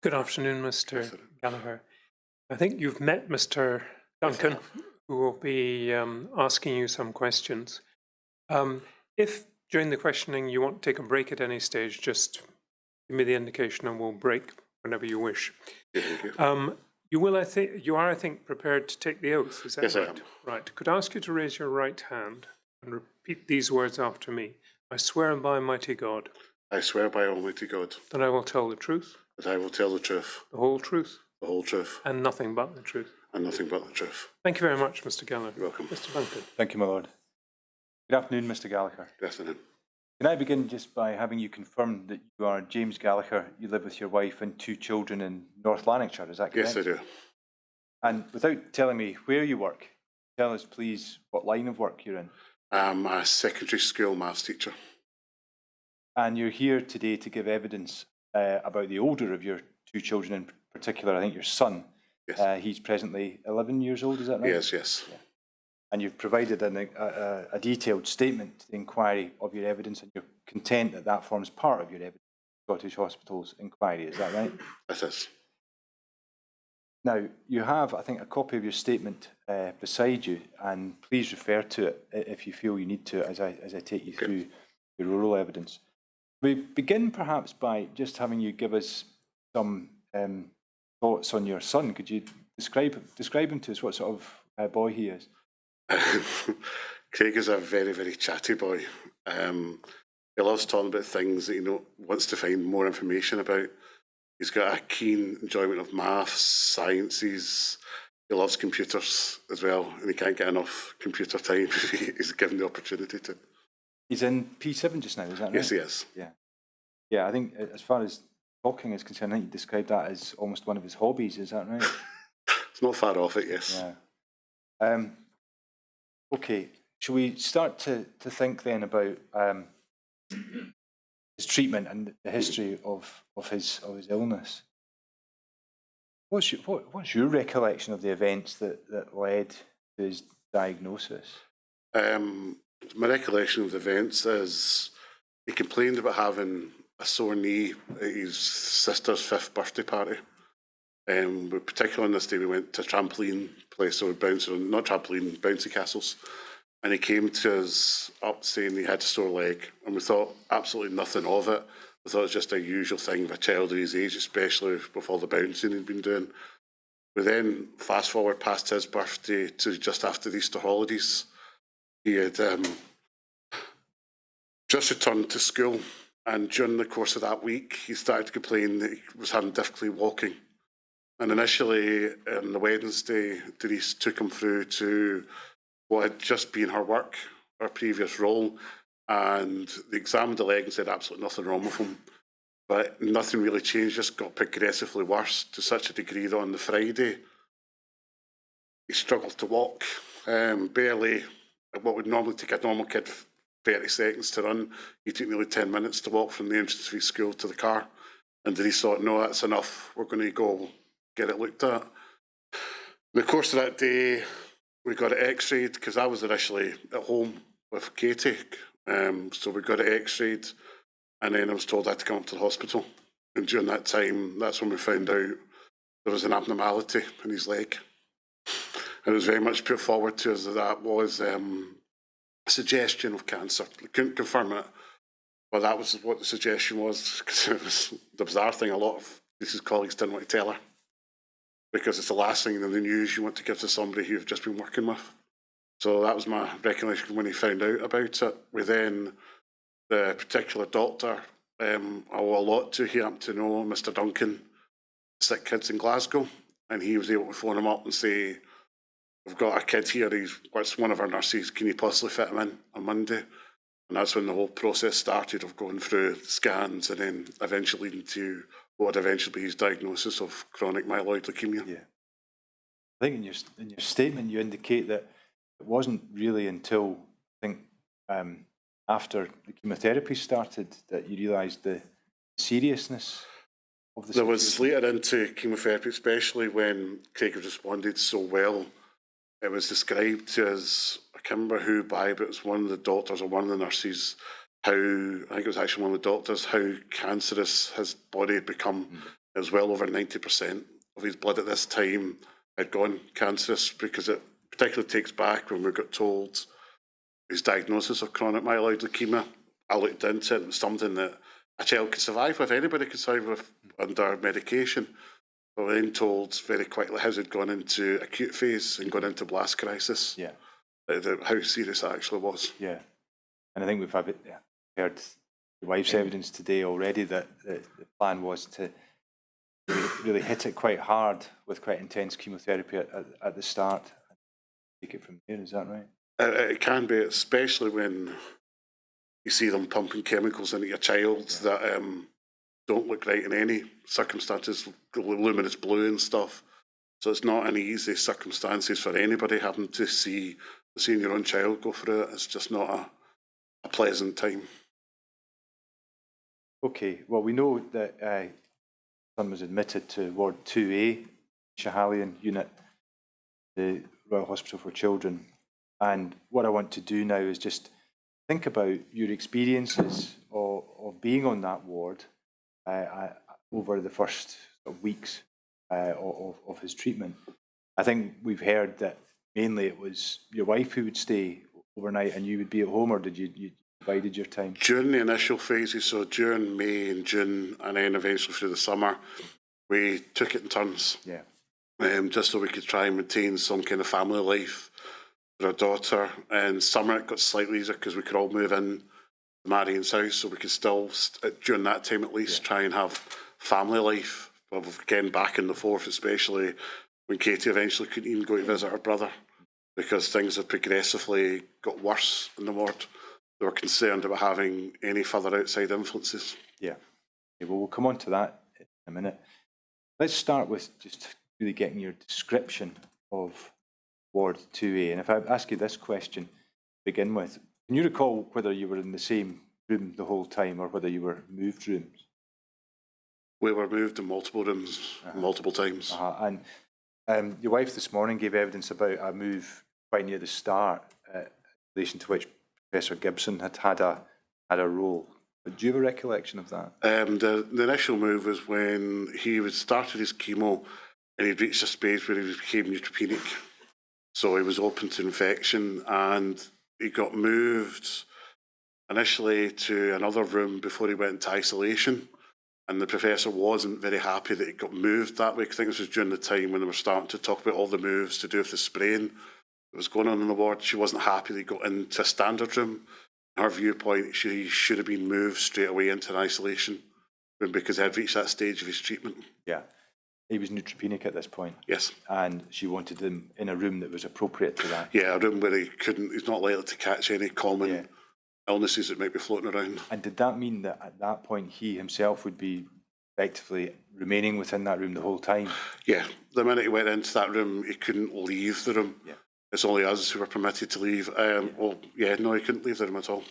Good afternoon, Mr. Gallagher. I think you've met Mr. Duncan, who will be asking you some questions. If during the questioning you want to take a break at any stage, just give me the indication and we'll break whenever you wish. Thank you. You are, I think, prepared to take the oath. Is that Yes, right? I am. Right. Could I ask you to raise your right hand and repeat these words after me? I swear by Almighty God I swear by Almighty God that I will tell the truth, that I will tell the truth, the whole truth, the whole truth, and nothing but the truth. and nothing but the truth. Thank you very much, Mr. Gallagher. You're welcome. Mr. Duncan. Thank you, my lord. Good afternoon, Mr. Gallagher. Good afternoon. Can I begin just by having you confirm that you are James Gallagher, you live with your wife and 2 children in North Lanarkshire, is that correct? Yes, I do. And without telling me where you work, tell us please what line of work you're in. I'm a secondary school maths teacher. And you're here today to give evidence about the older of your 2 children, in particular, I think your son. Yes. He's presently 11 years old, is that right? Yes, yes. Yeah. And you've provided a detailed statement to the inquiry of your evidence, and you're content that that forms part of your evidence, Scottish Hospital's inquiry, is that right? It is. Now, you have, I think, a copy of your statement beside you, and please refer to it if you feel you need to as I take you through your oral evidence. We begin perhaps by just having you give us some thoughts on your son. Could you describe him to us, what sort of boy he is? Craig is a very, very chatty boy. He loves talking about things that he wants to find more information about. He's got a keen enjoyment of maths, sciences. He loves computers as well, and he can't get enough computer time if he's given the opportunity to. He's in P7 just now, is that right? Yes, he is. Yeah. Yeah, I think as far as talking is concerned, I think you described that as almost one of his hobbies, is that right? It's not far off it, yes. Yeah. Okay, shall we start to think then about his treatment and the history of his illness? What's your recollection of the events that led to his diagnosis? My recollection of the events is he complained about having a sore knee at his sister's 5th birthday party. But particularly on this day, we went to a trampoline place, so we bounced on, not trampoline, bouncy castles. And he came to us up saying he had a sore leg, and we thought absolutely nothing of it. We thought it was just a usual thing of a child of his age, especially with all the bouncing he'd been doing. We then fast forward past his birthday to just after the Easter holidays. He had just returned to school, and during the course of that week, he started to complain that he was having difficulty walking. And initially, on the Wednesday, Denise took him through to what had just been her work, her previous role, and they examined the leg and said absolutely nothing wrong with him. But nothing really changed, just got progressively worse to such a degree that on the Friday, he struggled to walk. Barely, what would normally take a normal kid 30 seconds to run, he took nearly 10 minutes to walk from the entrance of his school to the car. And Denise thought, no, that's enough, we're going to go get it looked at. In the course of that day, we got it x-rayed, because I was initially at home with Katie. So we got it x-rayed, and then I was told I had to come up to the hospital. And during that time, that's when we found out there was an abnormality in his leg. And it was very much put forward to us that was a suggestion of cancer. We couldn't confirm it, but that was what the suggestion was, because it was the bizarre thing, a lot of his colleagues didn't want to tell her, because it's the last thing in the news you want to give to somebody who you've just been working with. So that was my recollection when he found out about it. We then, the particular doctor, I owe a lot to, he happened to know Mr. Duncan, sick kids in Glasgow, and he was able to phone him up and say, we've got a kid here, he's one of our nurses, can you possibly fit him in on Monday? And that's when the whole process started of going through scans and then eventually leading to what would eventually be his diagnosis of chronic myeloid leukemia. Yeah. I think in your statement you indicate that it wasn't really until, I think, after the chemotherapy started that you realised the seriousness of the situation. There was later into chemotherapy, especially when Craig had responded so well, it was described as, I can't remember who by, but it was one of the doctors or one of the nurses how, I think it was actually one of the doctors, how cancerous his body had become. It was well over 90% of his blood at this time had gone cancerous, because it particularly takes back when we got told his diagnosis of chronic myeloid leukemia. I looked into it, and it was something that a child could survive with, anybody could survive with under medication. But we're then told very quickly how it had gone into acute phase and gone into blast crisis. Yeah. How serious it actually was. Yeah. And I think we've heard your wife's evidence today already that the plan was to really hit it quite hard with quite intense chemotherapy at the start. Take it from there, is that right? It can be, especially when you see them pumping chemicals into your child that don't look right in any circumstances, luminous blue and stuff. So it's not an easy circumstances for anybody having to seeing your own child go through it. It's just not a pleasant time. Okay, well, we know that son was admitted to Ward 2A, Schahalian unit, the Royal Hospital for Children. And what I want to do now is just think about your experiences of being on that ward over the first weeks of his treatment. I think we've heard that mainly it was your wife who would stay overnight and you would be at home, or did you divided your time? During the initial phases, so during May and June, and then eventually through the summer, we took it in turns. Yeah. Just so we could try and maintain some kind of family life for our daughter. And summer it got slightly easier because we could all move in to Marion's house, so we could still, during that time at least, try and have family life. But again, back in the forth, especially when Katie eventually couldn't even go to visit her brother because things had progressively got worse in the ward. They were concerned about having any further outside influences. Yeah. Okay, well, we'll come on to that in a minute. Let's start with just really getting your description of Ward 2A. And if I ask you this question to begin with, can you recall whether you were in the same room the whole time or whether you were moved rooms? We were moved in multiple rooms, multiple times. And your wife this morning gave evidence about a move quite near the start in relation to which Professor Gibson had a role. But do you have a recollection of that? The initial move was when he had started his chemo and he'd reached a stage where he became neutropenic. So he was open to infection, and he got moved initially to another room before he went into isolation. And the professor wasn't very happy that he got moved that way. I think this was during the time when they were starting to talk about all the moves to do with the spraying that was going on in the ward. She wasn't happy that he got into a standard room. In her viewpoint, he should have been moved straight away into an isolation room because he had reached that stage of his treatment. Yeah. He was neutropenic at this point. Yes. And she wanted him in a room that was appropriate to that. Yeah, a room where he's not likely to catch any common illnesses that might be floating around. And did that mean that at that point he himself would be effectively remaining within that room the whole time? Yeah, the minute he went into that room, he couldn't leave the room. Yeah. It's only us who were permitted to leave. No, he couldn't leave the room at all.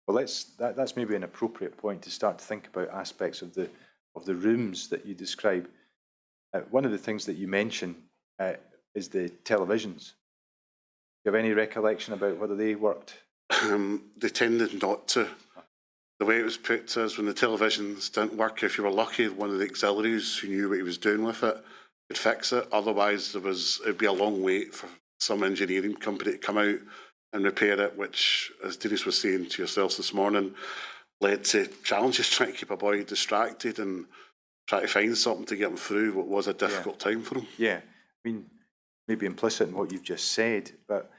Well, that's maybe an appropriate point to start to think about aspects of the rooms that you describe. One of the things that you mention is the televisions. Do you have any recollection about whether they worked? They tended not to. The way it was put to us, when the televisions didn't work, if you were lucky, one of the auxiliaries who knew what he was doing with it could fix it. Otherwise, it'd be a long wait for some engineering company to come out and repair it, which, as Denise was saying to yourselves this morning, led to challenges trying to keep a boy distracted and try to find something to get him through what was a difficult time for him. Yeah, I mean, maybe implicit in what you've just said, but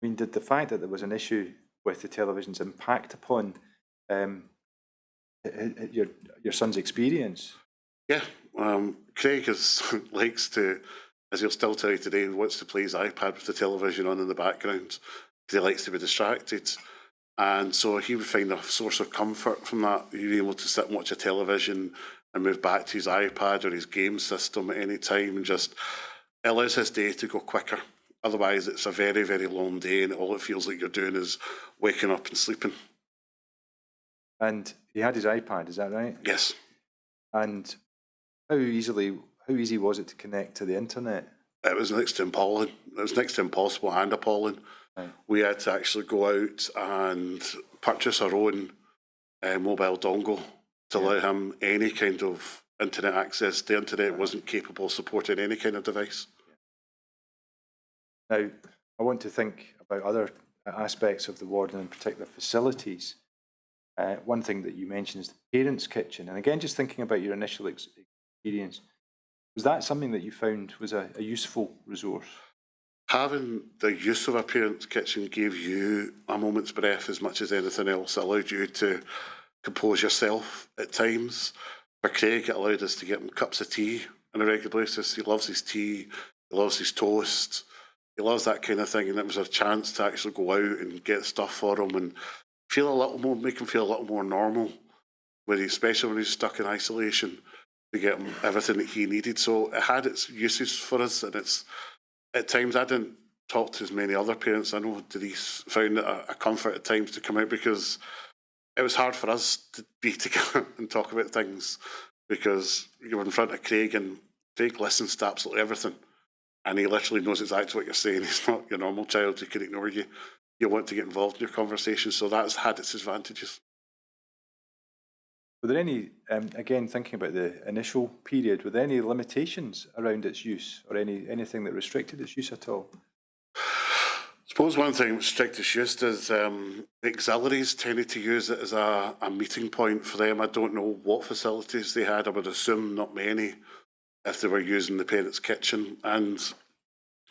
I mean, did the fact that there was an issue with the televisions impact upon your son's experience? Yeah, Craig likes to, as he'll still tell you today, wants to play his iPad with the television on in the background because he likes to be distracted. And so he would find a source of comfort from that. He'd be able to sit and watch a television and move back to his iPad or his game system at any time, and just it allows his day to go quicker. Otherwise, it's a very, very long day, and all it feels like you're doing is waking up and sleeping. And he had his iPad, is that right? Yes. And how easy was it to connect to the internet? It was next to appalling. It was next to impossible and appalling. Right. We had to actually go out and purchase our own mobile dongle to allow him any kind of internet access. The internet wasn't capable of supporting any kind of device. Now, I want to think about other aspects of the ward and in particular facilities. One thing that you mentioned is the parents' kitchen. And again, just thinking about your initial experience, was that something that you found was a useful resource? Having the use of a parents' kitchen gave you a moment's breath as much as anything else. It allowed you to compose yourself at times. For Craig, it allowed us to get him cups of tea on a regular basis. He loves his tea, he loves his toast, he loves that kind of thing. And it was a chance to actually go out and get stuff for him and feel a little more, make him feel a little more normal, especially when he's stuck in isolation, to get him everything that he needed. So it had its uses for us, and it's at times I didn't talk to as many other parents. I know Denise found it a comfort at times to come out, because it was hard for us to be together and talk about things, because you were in front of Craig and Craig listens to absolutely everything, and he literally knows exactly what you're saying. He's not your normal child who can ignore you. You want to get involved in your conversation, so that's had its advantages. Were there any, again, thinking about the initial period, were there any limitations around its use or anything that restricted its use at all? I suppose one thing that restricted its use is the auxiliaries tended to use it as a meeting point for them. I don't know what facilities they had. I would assume not many if they were using the parents' kitchen. And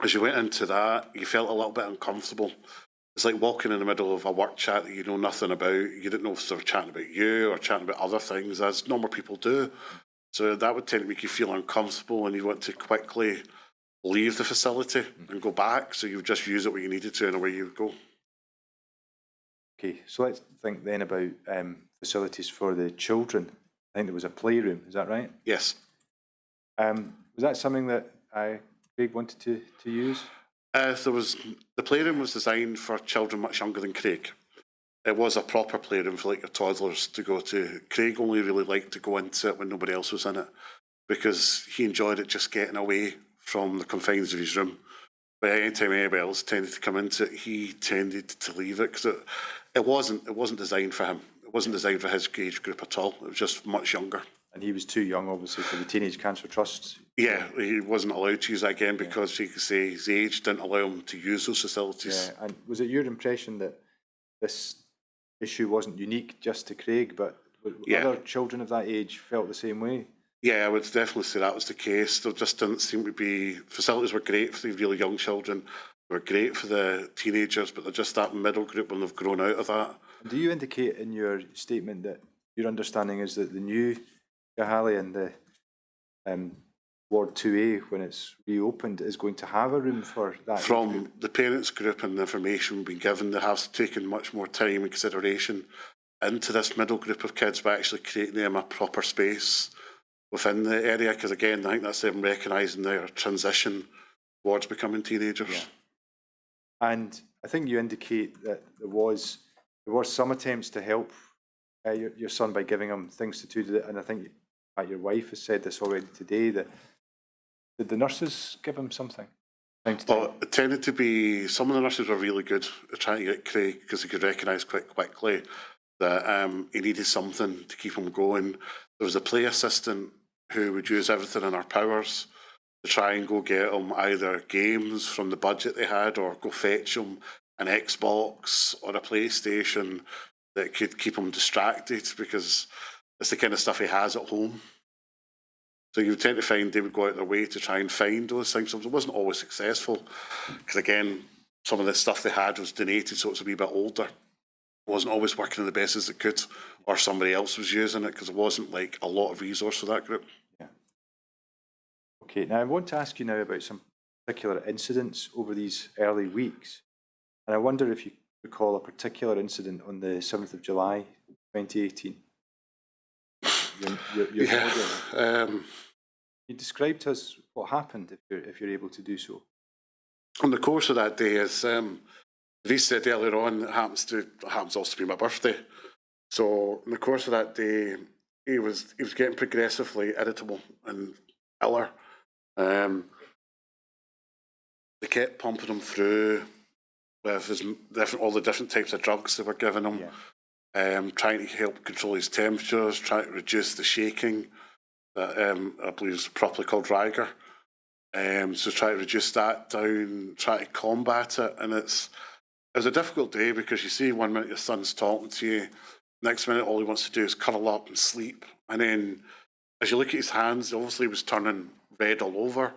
as you went into that, you felt a little bit uncomfortable. It's like walking in the middle of a work chat that you know nothing about. You didn't know if they were chatting about you or chatting about other things, as normal people do. So that would tend to make you feel uncomfortable, and you want to quickly leave the facility and go back. So you would just use it when you needed to, and away you would go. Okay, so let's think then about facilities for the children. I think there was a playroom, is that right? Yes. Was that something that Craig wanted to use? The playroom was designed for children much younger than Craig. It was a proper playroom for like your toddlers to go to. Craig only really liked to go into it when nobody else was in it, because he enjoyed it just getting away from the confines of his room. But anytime anybody else tended to come into it, he tended to leave it, because it wasn't designed for him. It wasn't designed for his age group at all. It was just much younger. And he was too young, obviously, for the Teenage Cancer Trust. Yeah, he wasn't allowed to use that again, because you could say his age didn't allow him to use those facilities. Yeah, and was it your impression that this issue wasn't unique just to Craig, but other children of that age felt the same way? Yeah, I would definitely say that was the case. There just didn't seem to be... Facilities were great for the really young children, they were great for the teenagers, but they're just that middle group when they've grown out of that. Do you indicate in your statement that your understanding is that the new Gahali and the Ward 2A, when it's reopened, is going to have a room for that? From the parents group and the information we've been given, they have taken much more time and consideration into this middle group of kids by actually creating them a proper space within the area, because again, I think that's them recognising their transition towards becoming teenagers. Yeah. And I think you indicate that there were some attempts to help your son by giving him things to do, and I think your wife has said this already today, that did the nurses give him something? Well, it tended to be, some of the nurses were really good at trying to get Craig, because they could recognise quite quickly that he needed something to keep him going. There was a play assistant who would use everything in her powers to try and go get him either games from the budget they had, or go fetch him an Xbox or a PlayStation that could keep him distracted, because it's the kind of stuff he has at home. So you tend to find they would go out their way to try and find those things. It wasn't always successful, because again, some of the stuff they had was donated, so it's a wee bit older. It wasn't always working the best as it could, or somebody else was using it, because it wasn't like a lot of resource for that group. Yeah. Okay, now I want to ask you now about some particular incidents over these early weeks. And I wonder if you recall a particular incident on the 7th of July, 2018. You described to us what happened, if you're able to do so. On the course of that day, as Denise said earlier on, it happens also to be my birthday. So in the course of that day, he was getting progressively irritable and iller. They kept pumping him through with all the different types of drugs they were giving him, trying to help control his temperatures, trying to reduce the shaking that I believe is properly called Riger. So try to reduce that down, try to combat it, and it was a difficult day because you see 1 minute your son's talking to you, next minute all he wants to do is curl up and sleep, and then as you look at his hands, obviously he was turning red all over,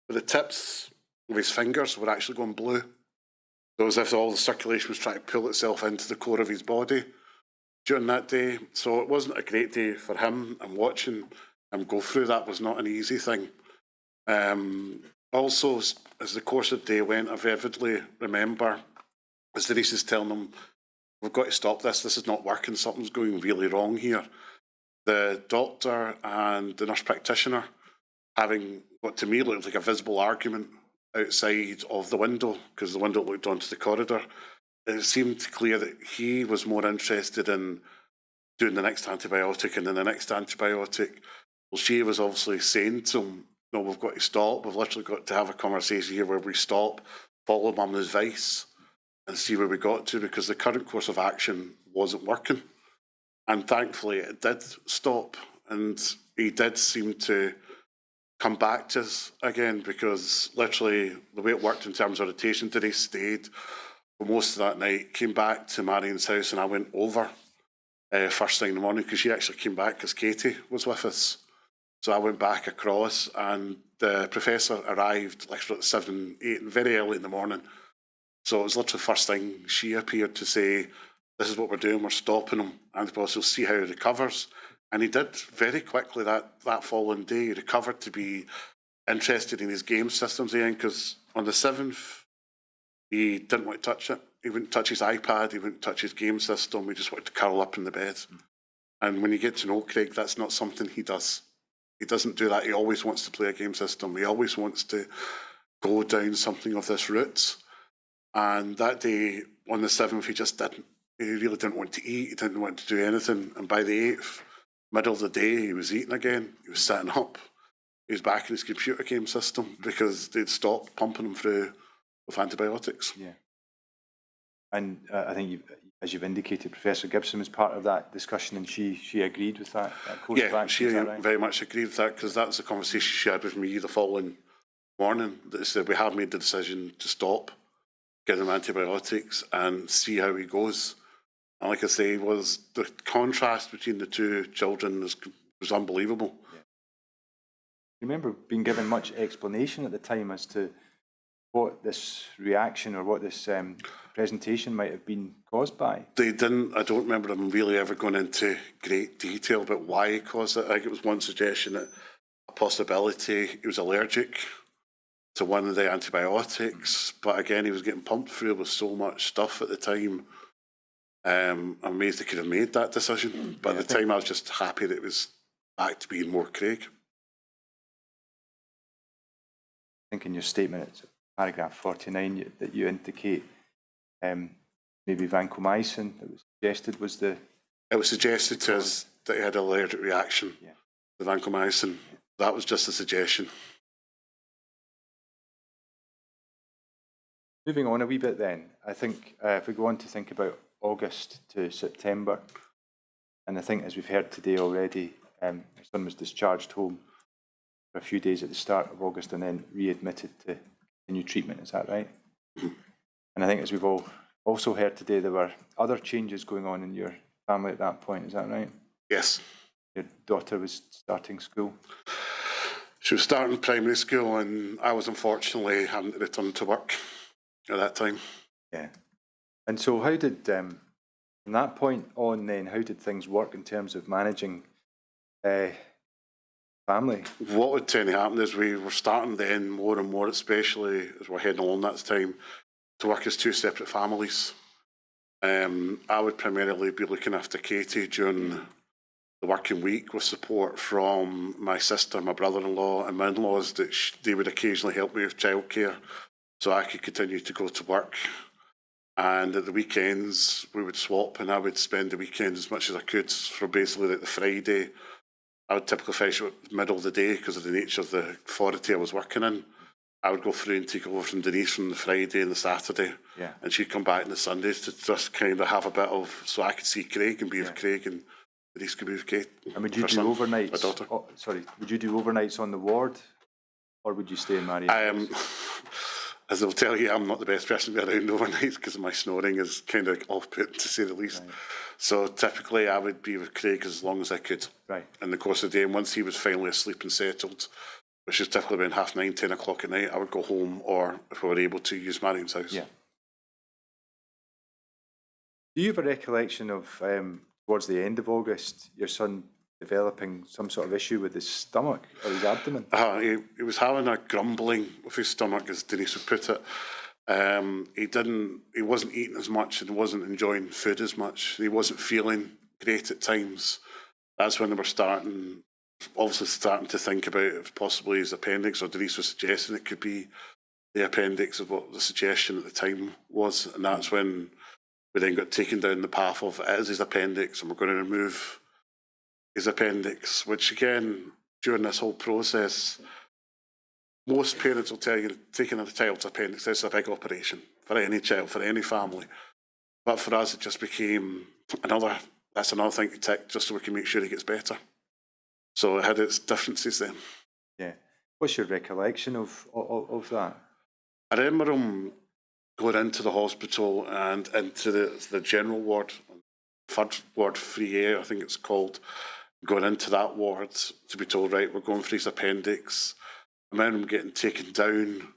but the tips of his fingers were actually going blue. So as if all the circulation was trying to pull itself into the core of his body during that day. So it wasn't a great day for him, and watching him go through that was not an easy thing. Also, as the course of the day went, I vividly remember as Denise is telling him, we've got to stop this, this is not working, something's going really wrong here. The doctor and the nurse practitioner having what to me looked like a visible argument outside of the window, because the window looked onto the corridor. It seemed clear that he was more interested in doing the next antibiotic and then the next antibiotic. Well, she was obviously saying to him, no, we've got to stop. We've literally got to have a conversation here where we stop, follow mum's advice and see where we got to, because the current course of action wasn't working. And thankfully it did stop, and he did seem to come back to us again, because literally the way it worked in terms of rotation today, stayed for most of that night, came back to Marion's house, and I went over first thing in the morning because she actually came back because Katie was with us. So I went back across, and the professor arrived literally at 7, 8, very early in the morning. So it was literally first thing she appeared to say, this is what we're doing, we're stopping him, and we'll see how he recovers. And he did very quickly that following day. He recovered to be interested in his game systems again, because on the 7th, he didn't want to touch it. He wouldn't touch his iPad, he wouldn't touch his game system, he just wanted to curl up in the bed. And when you get to know Craig, that's not something he does. He doesn't do that. He always wants to play a game system. He always wants to go down something of this route. And that day, on the 7th, he just didn't. He really didn't want to eat. He didn't want to do anything. And by the 8th, middle of the day, he was eating again. He was sitting up. He was back in his computer game system because they'd stopped pumping him through with antibiotics. Yeah. And I think, as you've indicated, Professor Gibson was part of that discussion, and she agreed with that course of action. Yeah, she very much agreed with that, because that was the conversation she had with me the following morning. That said, we have made the decision to stop, give him antibiotics and see how he goes. And like I say, was the contrast between the two children was unbelievable. Yeah. You remember being given much explanation at the time as to what this reaction or what this presentation might have been caused by? They didn't. I don't remember them really ever going into great detail about why he caused it. I think it was one suggestion that a possibility he was allergic to one of the antibiotics, but again, he was getting pumped through with so much stuff at the time. I'm amazed they could have made that decision. But at the time, I was just happy that it was back to being more Craig. I think in your statement, it's paragraph 49 that you indicate maybe vancomycin that was suggested was the... It was suggested to us that he had an allergic reaction to vancomycin. Yeah. That was just a suggestion. Moving on a wee bit then, I think if we go on to think about August to September, and I think as we've heard today already, your son was discharged home for a few days at the start of August and then readmitted to continue treatment, is that right? And I think as we've all also heard today, there were other changes going on in your family at that point, is that right? Yes. Your daughter was starting school? She was starting primary school, and I was unfortunately having to return to work at that time. Yeah. And so how did, from that point on then, how did things work in terms of managing family? What would tend to happen is we were starting then more and more, especially as we're heading along that time, to work as two separate families. I would primarily be looking after Katie during the working week with support from my sister, my brother-in-law and my in-laws, that they would occasionally help me with childcare so I could continue to go to work. And at the weekends, we would swap, and I would spend the weekend as much as I could for basically like the Friday. I would typically finish at the middle of the day because of the nature of the authority I was working in. I would go through and take over from Denise from the Friday and the Saturday, Yeah. and she'd come back on the Sundays to just kind of have a bit of, so I could see Craig and be with Craig, and Denise could be with Kate. And would you her do son, overnights? my daughter. Oh, sorry, would you do overnights on the ward, or would you stay in Marion? As I'll tell you, I'm not the best person to be around overnight because my snoring is kind of off-put, to say the least. Right. So typically I would be with Craig as long as I could in the course of the day. And once he was finally asleep and settled, which is typically around 9:30, 10 o'clock at night, I would go home, or if we were able to, use Marion's house. Yeah. Do you have a recollection of, towards the end of August, your son developing some sort of issue with his stomach or his abdomen? He was having a grumbling with his stomach, as Denise would put it. He wasn't eating as much and wasn't enjoying food as much. He wasn't feeling great at times. That's when they were starting to think about if possibly his appendix, or Denise was suggesting it could be the appendix, of what the suggestion at the time was. And that's when we then got taken down the path of it is his appendix and we're going to remove his appendix, which again, during this whole process, most parents will tell you taking a child's appendix is a big operation for any child, for any family. But for us, it just became another thing to tick just so we can make sure he gets better. So it had its differences then. Yeah. What's your recollection of that? I remember him going into the hospital and into the general ward, third ward 3A, I think it's called, going into that ward to be told, right, we're going for his appendix. I remember him getting taken down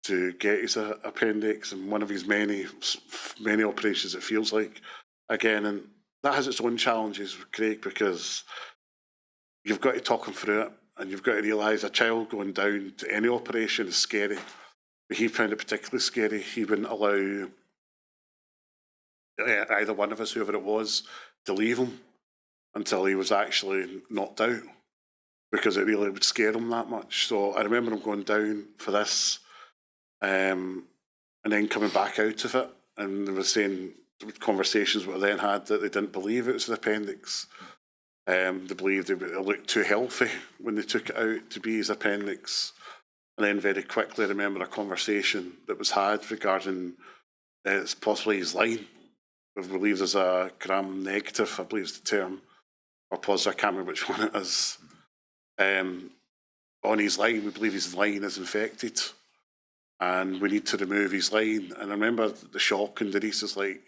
to get his appendix, and one of his many operations, it feels like, again, and that has its own challenges with Craig, because you've got to talk him through it, and you've got to realise a child going down to any operation is scary. But he found it particularly scary. He wouldn't allow either one of us, whoever it was, to leave him until he was actually knocked out, because it really would scare him that much. So I remember him going down for this, and then coming back out of it, and they were saying, conversations we then had, that they didn't believe it was an appendix. They believed it looked too healthy when they took it out to be his appendix. And then very quickly I remember a conversation that was had regarding it's possibly his line. We believe there's a gram negative, I believe is the term, or positive, I can't remember which one it is. On his line, we believe his line is infected and we need to remove his line. And I remember the shock, and Denise is like,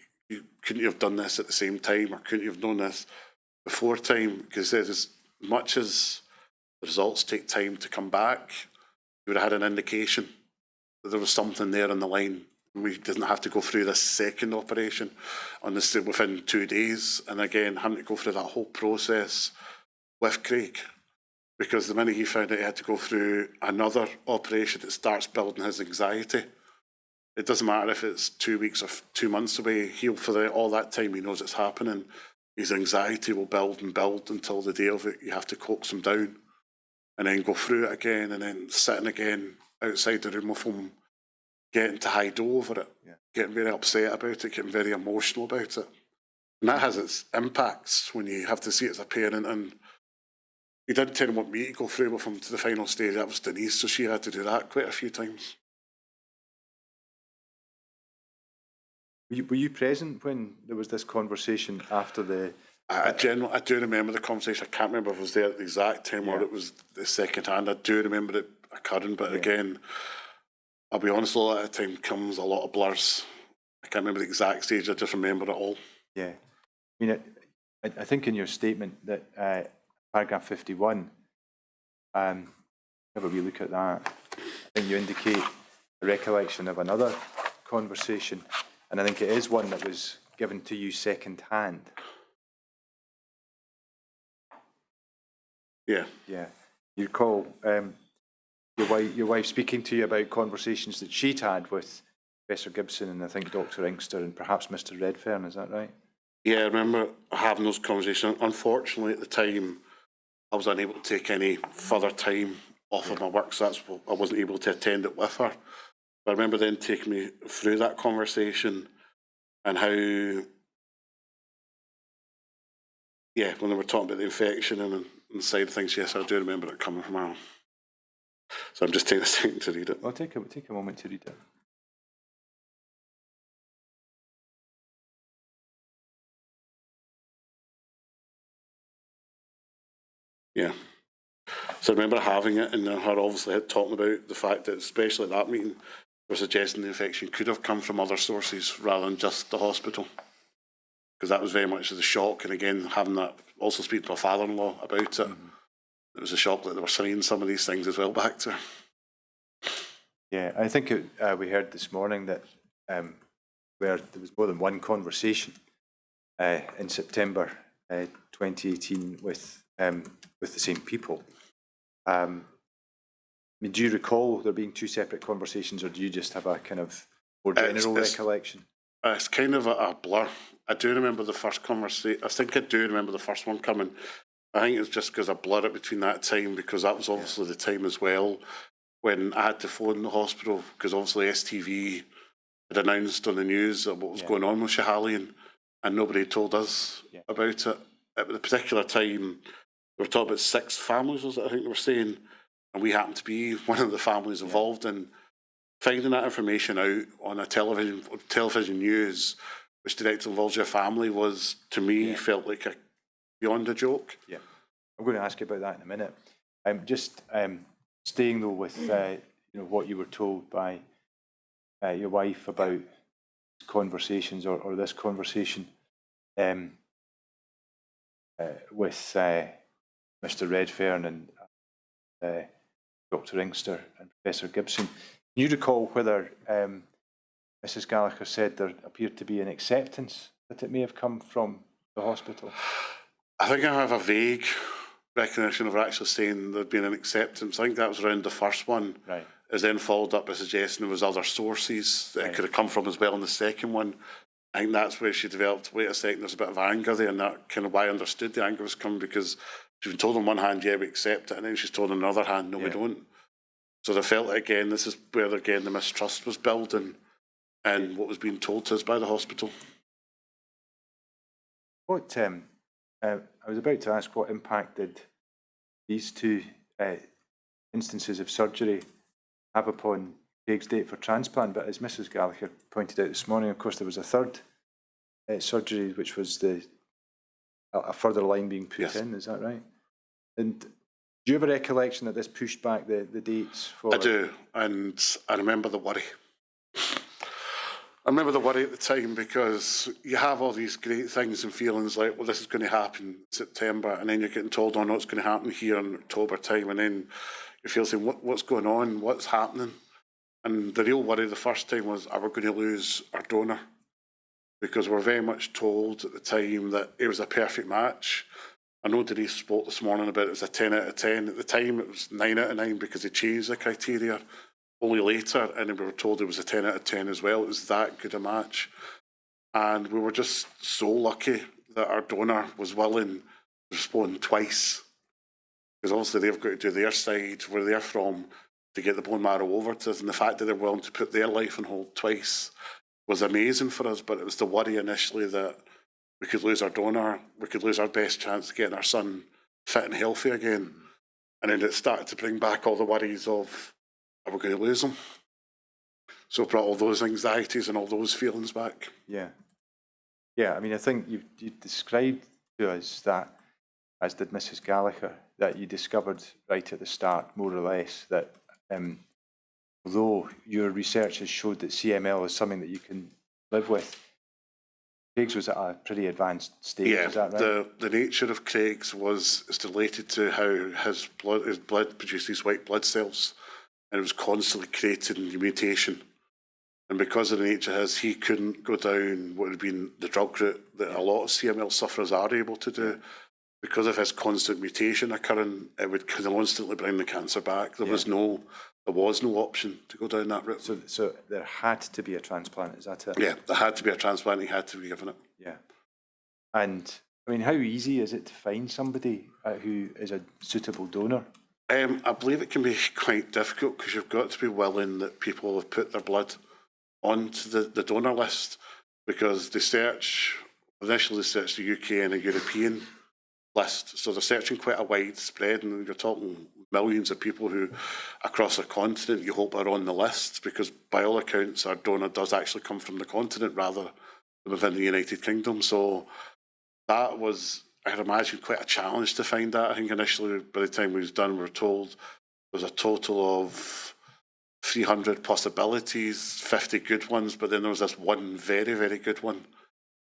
couldn't you have done this at the same time, or couldn't you have known this before time? Because as much as the results take time to come back, you would have had an indication that there was something there on the line. We didn't have to go through this second operation on this within 2 days. And again, having to go through that whole process with Craig, because the minute he found out he had to go through another operation, it starts building his anxiety. It doesn't matter if it's 2 weeks or 2 months away. All that time he knows it's happening, his anxiety will build and build until the day of it. You have to coax him down and then go through it again, and then sitting again outside the room with him, getting to hide over it, getting very upset about it, getting very emotional about it. And that has its impacts when you have to see it as a parent. And he didn't tell him want me to go through with him to the final stage. That was Denise, so she had to do that quite a few times. Were you present when there was this conversation after the... I do remember the conversation. I can't remember if it was there at the exact time or it was the second hand. I do remember it occurring, but again, I'll be honest, a lot of the time comes a lot of blurs. I can't remember the exact stage, I just remember it all. Yeah. I mean, I think in your statement that paragraph 51, have a wee look at that. I think you indicate a recollection of another conversation, and I think it is one that was given to you second hand. Yeah. Yeah. You recall your wife speaking to you about conversations that she'd had with Professor Gibson and I think Dr. Inkster and perhaps Mr. Redfern, is that right? Yeah, I remember having those conversations. Unfortunately, at the time, I was unable to take any further time off of my work, so I wasn't able to attend it with her. But I remember then taking me through that conversation and how, when they were talking about the infection and side of things, yes, I do remember it coming from her. So I'm just taking a second to read it. I'll take a moment to read it. Yeah. So I remember having it, and her obviously had talking about the fact that, especially at that meeting, were suggesting the infection could have come from other sources rather than just the hospital. Because that was very much the shock, and again, having that, also speaking to my father-in-law about it, it was a shock that they were saying some of these things as well back to her. Yeah, I think we heard this morning that where there was more than one conversation in September 2018 with the same people. I mean, do you recall there being two separate conversations, or do you just have a kind of more general recollection? It's kind of a blur. I do remember the first conversation. I think I do remember the first one coming. I think it's just because I blur it between that time, because that was obviously the time as well when I had to phone the hospital, because obviously STV had announced on the news what was going on with Schiehallion, and nobody told us about it. At the particular time, we were talking about 6 families, was it, I think they were saying, and we happened to be one of the families involved in finding that information out on a television news, which directly involves your family, was, to me, felt like beyond a joke. Yeah, I'm going to ask you about that in a minute. Just staying though with what you were told by your wife about conversations or this conversation with Mr. Redfern and Dr. Inkster and Professor Gibson. Can you recall whether Mrs. Gallagher said there appeared to be an acceptance that it may have come from the hospital? I think I have a vague recognition of her actually saying there'd been an acceptance. I think that was around the first one. Right. It was then followed up by suggesting there was other sources that it could have come from as well in the second one. I think that's where she developed, wait a second, there's a bit of anger there, and that kind of why I understood the anger was coming, because she's been told on one hand, yeah, we accept it, and then she's told on the other hand, no, we don't. So they felt, again, this is where, again, the mistrust was building and what was being told to us by the hospital. What I was about to ask, what impact did these two instances of surgery have upon Craig's date for transplant? But as Mrs. Gallagher pointed out this morning, of course, there was a third surgery, which was a further line being put in. Is that right? And do you have a recollection that this pushed back the dates for? I do, and I remember the worry. I remember the worry at the time, because you have all these great things and feelings like, well, this is going to happen in September, and then you're getting told, oh no, it's going to happen here in October time, and then you feel saying, what's going on, what's happening? And the real worry the first time was, are we going to lose our donor? Because we're very much told at the time that it was a perfect match. I know Denise spoke this morning about it was a 10 out of 10. At the time, it was 9 out of 9 because they changed the criteria only later, and we were told it was a 10 out of 10 as well. It was that good a match. And we were just so lucky that our donor was willing to respond twice. Because obviously they've got to do their side, where they're from, to get the bone marrow over to us. And the fact that they're willing to put their life on hold twice was amazing for us. But it was the worry initially that we could lose our donor, we could lose our best chance of getting our son fit and healthy again. And then it started to bring back all the worries of, are we going to lose him? So it brought all those anxieties and all those feelings back. Yeah. Yeah, I mean, I think you described to us that, as did Mrs. Gallagher, that you discovered right at the start, more or less, that although your research has showed that CML is something that you can live with, Craig's was at a pretty advanced stage, is that right? The nature of Craig's is related to how his blood produced these white blood cells, and it was constantly creating mutation. And because of the nature of his, he couldn't go down what would have been the drug route that a lot of CML sufferers are able to do. Because of his constant mutation occurring, it would constantly bring the cancer back. There was no option to go down that route. So there had to be a transplant, is that it? Yeah, there had to be a transplant, he had to be given it. Yeah. And, I mean, how easy is it to find somebody who is a suitable donor? I believe it can be quite difficult, because you've got to be willing that people have put their blood onto the donor list, because initially they search the UK and a European list, so they're searching quite a wide spread, and you're talking millions of people who, across a continent, you hope are on the list, because by all accounts our donor does actually come from the continent rather than within the United Kingdom. So that was, I'd imagine, quite a challenge to find that. I think initially, by the time we was done, we were told there was a total of 300 possibilities, 50 good ones, but then there was this one very, very good one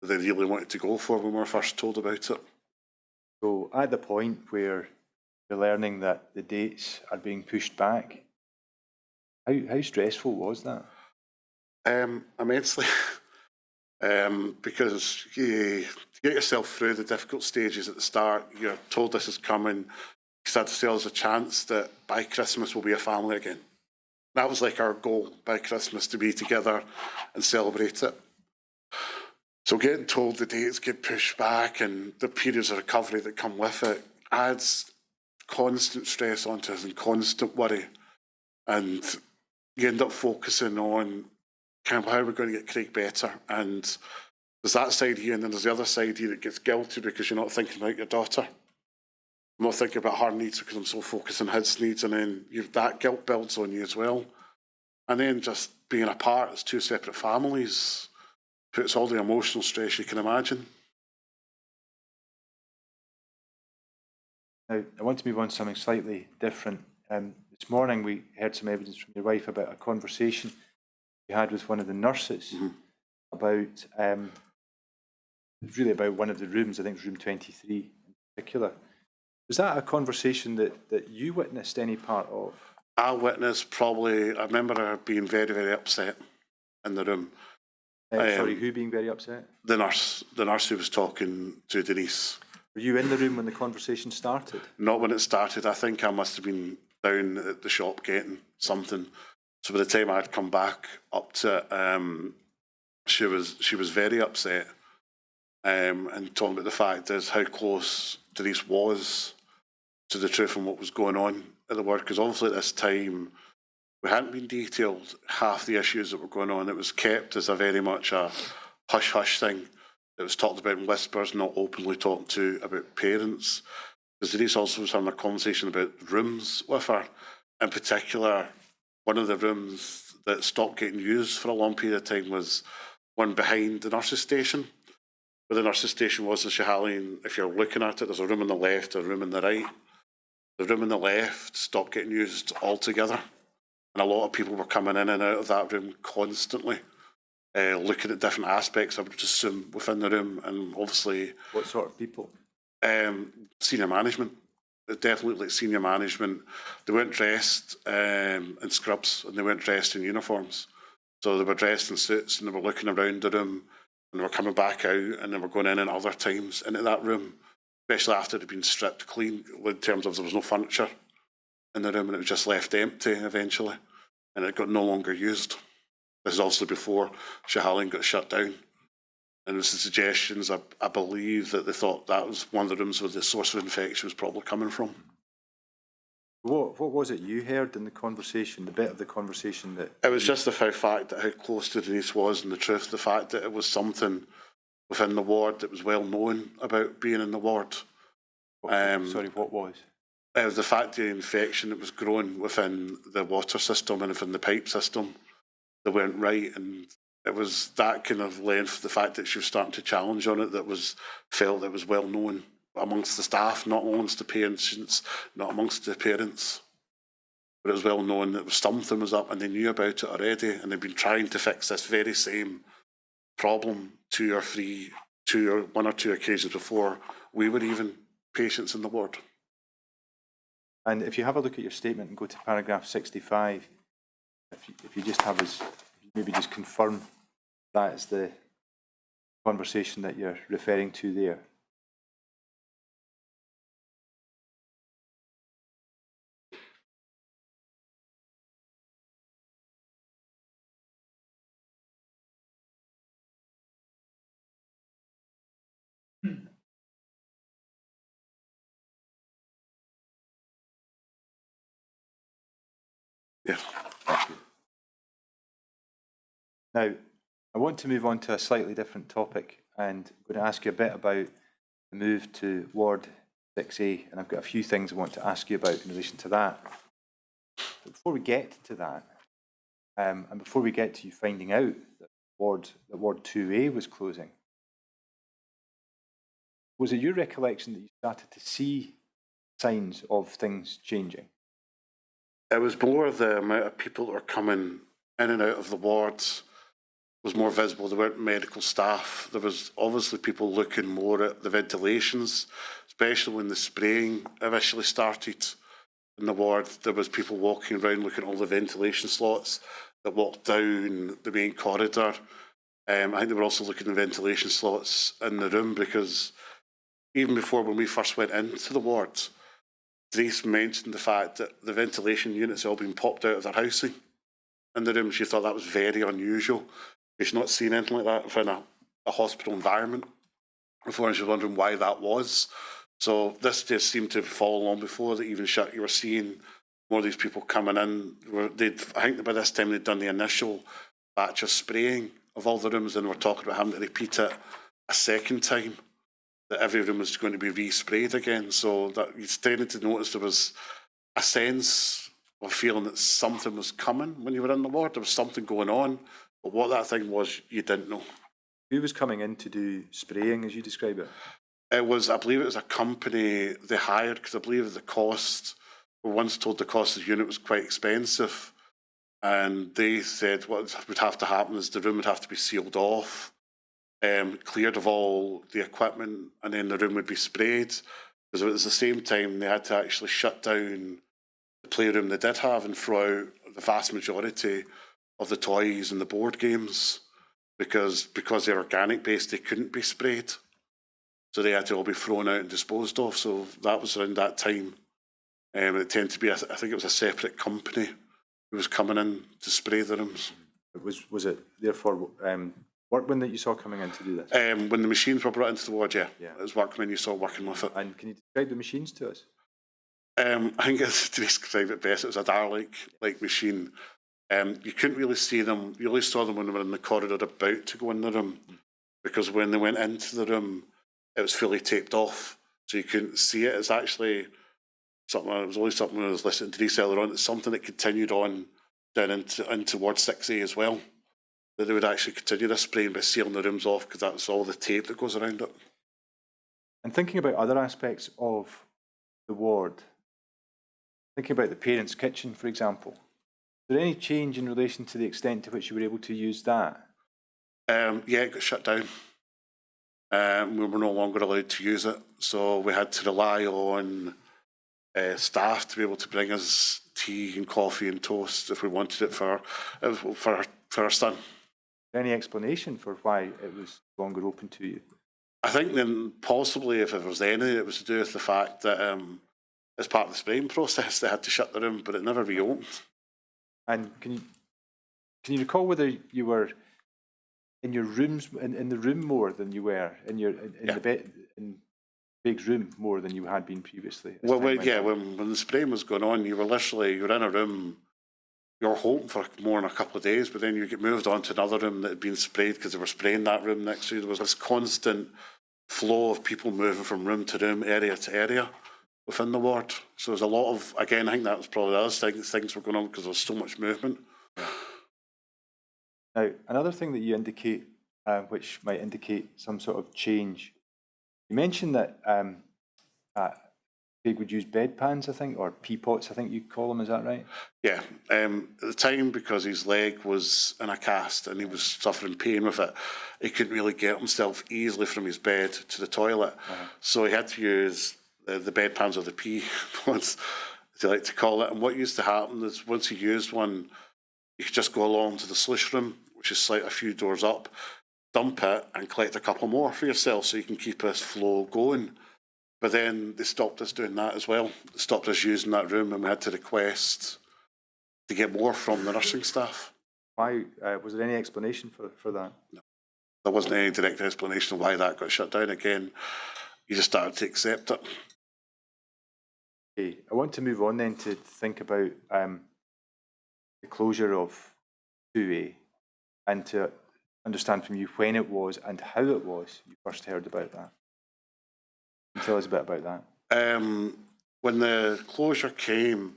that they really wanted to go for when we were first told about it. So at the point where you're learning that the dates are being pushed back, how stressful was that? Immensely. Because you get yourself through the difficult stages at the start, you're told this is coming, you start to say there's a chance that by Christmas we'll be a family again. That was like our goal, by Christmas, to be together and celebrate it. So getting told the dates get pushed back and the periods of recovery that come with it adds constant stress onto us and constant worry. And you end up focusing on kind of how we're going to get Craig better. And there's that side here, and then there's the other side here that gets guilty because you're not thinking about your daughter. I'm not thinking about her needs because I'm so focused on his needs, and then that guilt builds on you as well. And then just being apart as two separate families puts all the emotional stress you can imagine. Now, I want to move on to something slightly different. This morning we heard some evidence from your wife about a conversation you had with one of the nurses about, really about one of the rooms, I think it was room 23 in particular. Was that a conversation that you witnessed any part of? I witnessed probably, I remember her being very, very upset in the room. Sorry, who being very upset? The nurse who was talking to Denise. Were you in the room when the conversation started? Not when it started. I think I must have been down at the shop getting something. So by the time I'd come back up to it, she was very upset and talking about the fact is how close Denise was to the truth and what was going on at the ward. Because obviously at this time we hadn't been detailed half the issues that were going on. It was kept as a very much a hush-hush thing. It was talked about in whispers, not openly talked to about parents. Because Denise also was having a conversation about rooms with her. In particular, one of the rooms that stopped getting used for a long period of time was one behind the nurses' station. Where the nurses' station was in Schiehallion, if you're looking at it, there's a room on the left, a room on the right. The room on the left stopped getting used altogether. And a lot of people were coming in and out of that room constantly, looking at different aspects, I would assume, within the room. And obviously... What sort of people? Senior management. Definitely like senior management. They weren't dressed in scrubs and they weren't dressed in uniforms. So they were dressed in suits and they were looking around the room and they were coming back out and they were going in other times into that room, especially after it had been stripped clean in terms of there was no furniture in the room and it was just left empty eventually and it got no longer used. This is also before Schiehallion got shut down. And there's the suggestions, I believe, that they thought that was one of the rooms where the source of infection was probably coming from. What was it you heard in the conversation, the bit of the conversation that... It was just the fact that how close to Denise was and the truth, the fact that it was something within the ward that was well known about being in the ward. Sorry, what was? It was the fact the infection that was growing within the water system and within the pipe system that weren't right, and it was that kind of length, the fact that she was starting to challenge on it, that was felt that was well known amongst the staff, not amongst the patients, not amongst the parents. But it was well known that something was up and they knew about it already and they'd been trying to fix this very same problem one or two occasions before we were even patients in the ward. And if you have a look at your statement and go to paragraph 65, if you just have us maybe just confirm that is the conversation that you're referring to there. Yeah. Now, I want to move on to a slightly different topic and I'm going to ask you a bit about the move to Ward 6A, and I've got a few things I want to ask you about in relation to that. But before we get to that, and before we get to you finding out that Ward 2A was closing, was it your recollection that you started to see signs of things changing? It was more the amount of people that were coming in and out of the wards was more visible. There weren't medical staff. There was obviously people looking more at the ventilations, especially when the spraying initially started in the ward. There was people walking around looking at all the ventilation slots that walked down the main corridor. I think they were also looking at ventilation slots in the room, because even before, when we first went into the wards, Denise mentioned the fact that the ventilation units had all been popped out of their housing in the room. She thought that was very unusual. She's not seen anything like that within a hospital environment before, and she was wondering why that was. So this just seemed to follow along before that even shut. You were seeing more of these people coming in. I think by this time they'd done the initial batch of spraying of all the rooms, and we're talking about having to repeat it a second time, that every room was going to be resprayed again. So that you started to notice there was a sense of feeling that something was coming when you were in the ward. There was something going on, but what that thing was, you didn't know. Who was coming in to do spraying, as you describe it? It was, I believe it was a company they hired, because I believe the cost, we were once told the cost of the unit was quite expensive. And they said what would have to happen is the room would have to be sealed off, cleared of all the equipment, and then the room would be sprayed. Because it was the same time they had to actually shut down the playroom they did have and throw out the vast majority of the toys and the board games, because they're organic based, they couldn't be sprayed. So they had to all be thrown out and disposed of. So that was around that time. It tended to be, I think it was a separate company who was coming in to spray the rooms. Was it therefore workmen that you saw coming in to do this? When the machines were brought into the ward, yeah. Yeah. It was workmen you saw working with it. And can you describe the machines to us? I think to describe it best, it was a Dalek-like machine. You couldn't really see them. You only saw them when they were in the corridor about to go in the room, because when they went into the room, it was fully taped off, so you couldn't see it. It's actually something. It was only something when I was listening to Denise earlier on. It's something that continued on down into Ward 6A as well. That they would actually continue this spraying by sealing the rooms off, because that's all the tape that goes around it. And thinking about other aspects of the ward, thinking about the parents' kitchen, for example, is there any change in relation to the extent to which you were able to use that? Yeah, it got shut down. We were no longer allowed to use it, so we had to rely on staff to be able to bring us tea and coffee and toast if we wanted it for our son. Any explanation for why it was no longer open to you? I think then possibly, if there was any, it was to do with the fact that as part of the spraying process they had to shut the room, but it never reopened. And can you recall whether you were in your rooms in the room more than you were in the bed in Big's room more than you had been previously? Well, when the spraying was going on, you were in a room. You were home for more than a couple of days, but then you get moved on to another room that had been sprayed because they were spraying that room next to you. There was this constant flow of people moving from room to room, area to area within the ward. So there's a lot of, again, I think that was probably the other thing, things were going on because there was so much movement. Now, another thing that you indicate, which might indicate some sort of change, you mentioned that Big would use bedpans, I think, or peapots, I think you call them, is that right? Yeah. At the time, because his leg was in a cast and he was suffering pain with it, he couldn't really get himself easily from his bed to the toilet. So he had to use the bedpans or the peapots, as they like to call it. And what used to happen is once he used one, you could just go along to the sluice room, which is like a few doors up, dump it and collect a couple more for yourself so you can keep this flow going. But then they stopped us doing that as well. They stopped us using that room, and we had to request to get more from the nursing staff. Why? Was there any explanation for that? No. There wasn't any direct explanation of why that got shut down. Again, you just started to accept it. Okay, I want to move on then to think about the closure of 2A and to understand from you when it was and how it was you first heard about that. Tell us a bit about that. When the closure came,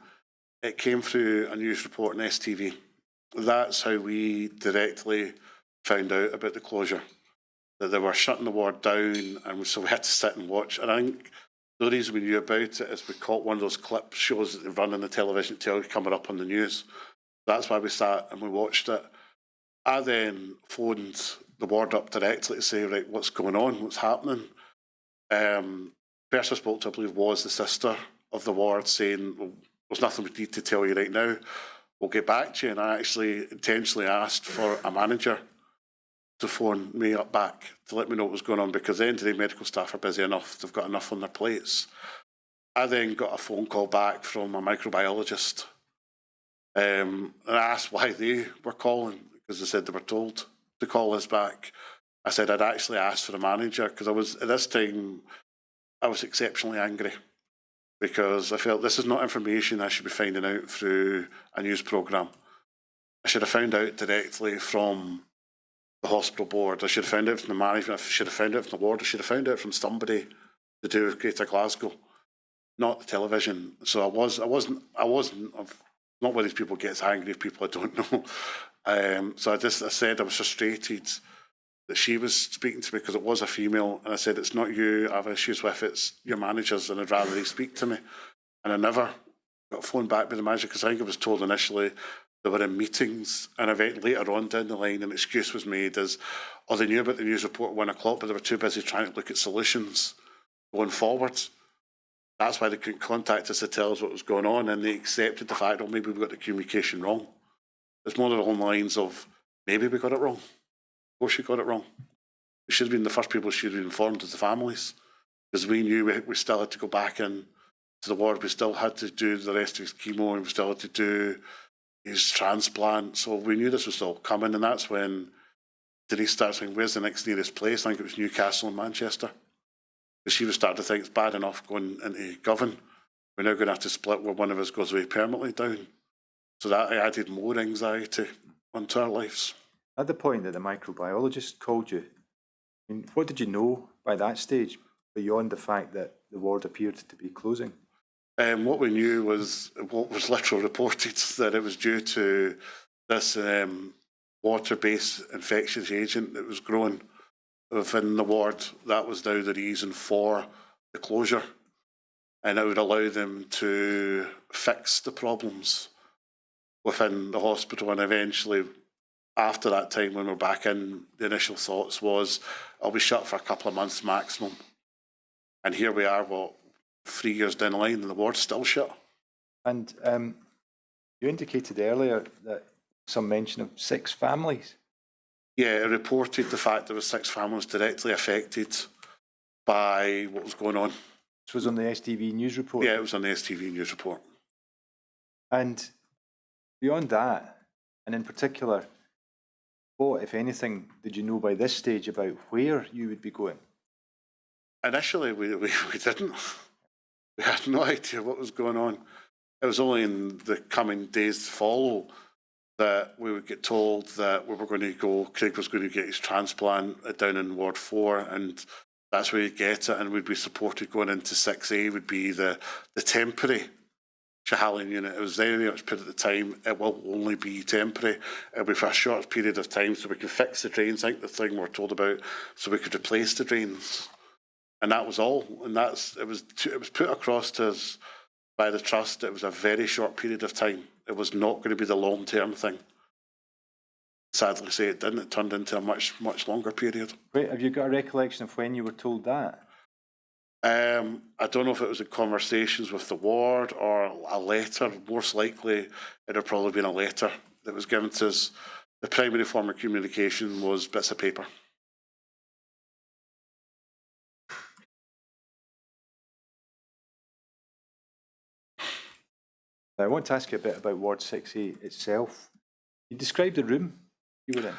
it came through a news report on STV. That's how we directly found out about the closure, that they were shutting the ward down, and so we had to sit and watch. And I think the reason we knew about it is we caught one of those clip shows that they run on the television coming up on the news. That's why we sat and we watched it. I then phoned the ward up directly to say, right, what's going on, what's happening? Person I spoke to, I believe, was the sister of the ward, saying, well, there's nothing we need to tell you right now. We'll get back to you. And I actually intentionally asked for a manager to phone me up back to let me know what was going on, because at the end of the day, medical staff are busy enough. They've got enough on their plates. I then got a phone call back from a microbiologist. And I asked why they were calling, because they said they were told to call us back. I said I'd actually asked for a manager, because at this time, I was exceptionally angry, because I felt this is not information I should be finding out through a news programme. I should have found out directly from the hospital board. I should have found out from the management. I should have found out from the ward. I should have found out from somebody to do with Greater Glasgow, not the television. So I'm not one of these people who gets angry if people I don't know. So I said I was frustrated that she was speaking to me, because it was a female, and I said, it's not you I have issues with, it's your managers, and I'd rather they speak to me. And I never got phoned back by the manager, because I think I was told initially they were in meetings, and later on down the line an excuse was made as, oh, they knew about the news report at 1 o'clock, but they were too busy trying to look at solutions going forward. That's why they couldn't contact us to tell us what was going on, and they accepted the fact, oh, maybe we got the communication wrong. It's more along the lines of, maybe we got it wrong. Of course you got it wrong. We should have been the first people who should have been informed as the families, because we knew we still had to go back in to the ward. We still had to do the rest of his chemo, and we still had to do his transplant. So we knew this was still coming, and that's when Denise started saying, where's the next nearest place? I think it was Newcastle and Manchester. Because she was starting to think it's bad enough going into Govan. We're now going to have to split where one of us goes away permanently down. So that added more anxiety onto our lives. At the point that the microbiologist called you, I mean, what did you know by that stage, beyond the fact that the ward appeared to be closing? What we knew was what was literally reported, that it was due to this water-based infectious agent that was growing within the ward. That was now the reason for the closure, and it would allow them to fix the problems within the hospital. And eventually, after that time, when we're back in, the initial thoughts was, I'll be shut for a couple of months maximum. And here we are, 3 years down the line, and the ward's still shut. And you indicated earlier that some mention of 6 families. Yeah, it reported the fact there were 6 families directly affected by what was going on. This was on the STV news report? Yeah, it was on the STV news report. And beyond that, and in particular, what, if anything, did you know by this stage about where you would be going? Initially, we didn't. We had no idea what was going on. It was only in the coming days to follow that we would get told that we were going to go, Craig was going to get his transplant down in Ward 4, and that's where he'd get it, and we'd be supported going into 6A, would be the temporary Schiehallion unit. It was very much put at the time, it will only be temporary. It'll be for a short period of time so we can fix the drains, I think the thing we're told about, so we could replace the drains. And that was all. And it was put across to us by the trust. It was a very short period of time. It was not going to be the long-term thing. Sadly say it didn't. It turned into a much, much longer period. Wait, have you got a recollection of when you were told that? I don't know if it was in conversations with the ward or a letter. Most likely, it had probably been a letter that was given to us. The primary form of communication was bits of paper. I want to ask you a bit about Ward 6A itself. You described the room you were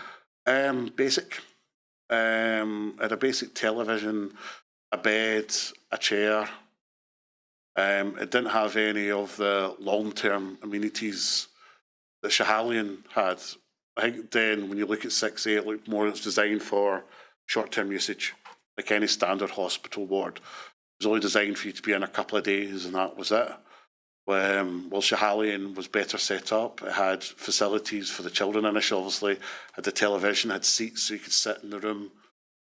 in. Basic. Had a basic television, a bed, a chair. It didn't have any of the long-term amenities that Schiehallion had. I think then when you look at 6A, it looked more, it's designed for short-term usage, like any standard hospital ward. was only designed for you to be in a couple of days, and that was it. Well, Schiehallion was better set up. It had facilities for the children initially, obviously. Had the television, had seats so you could sit in the room,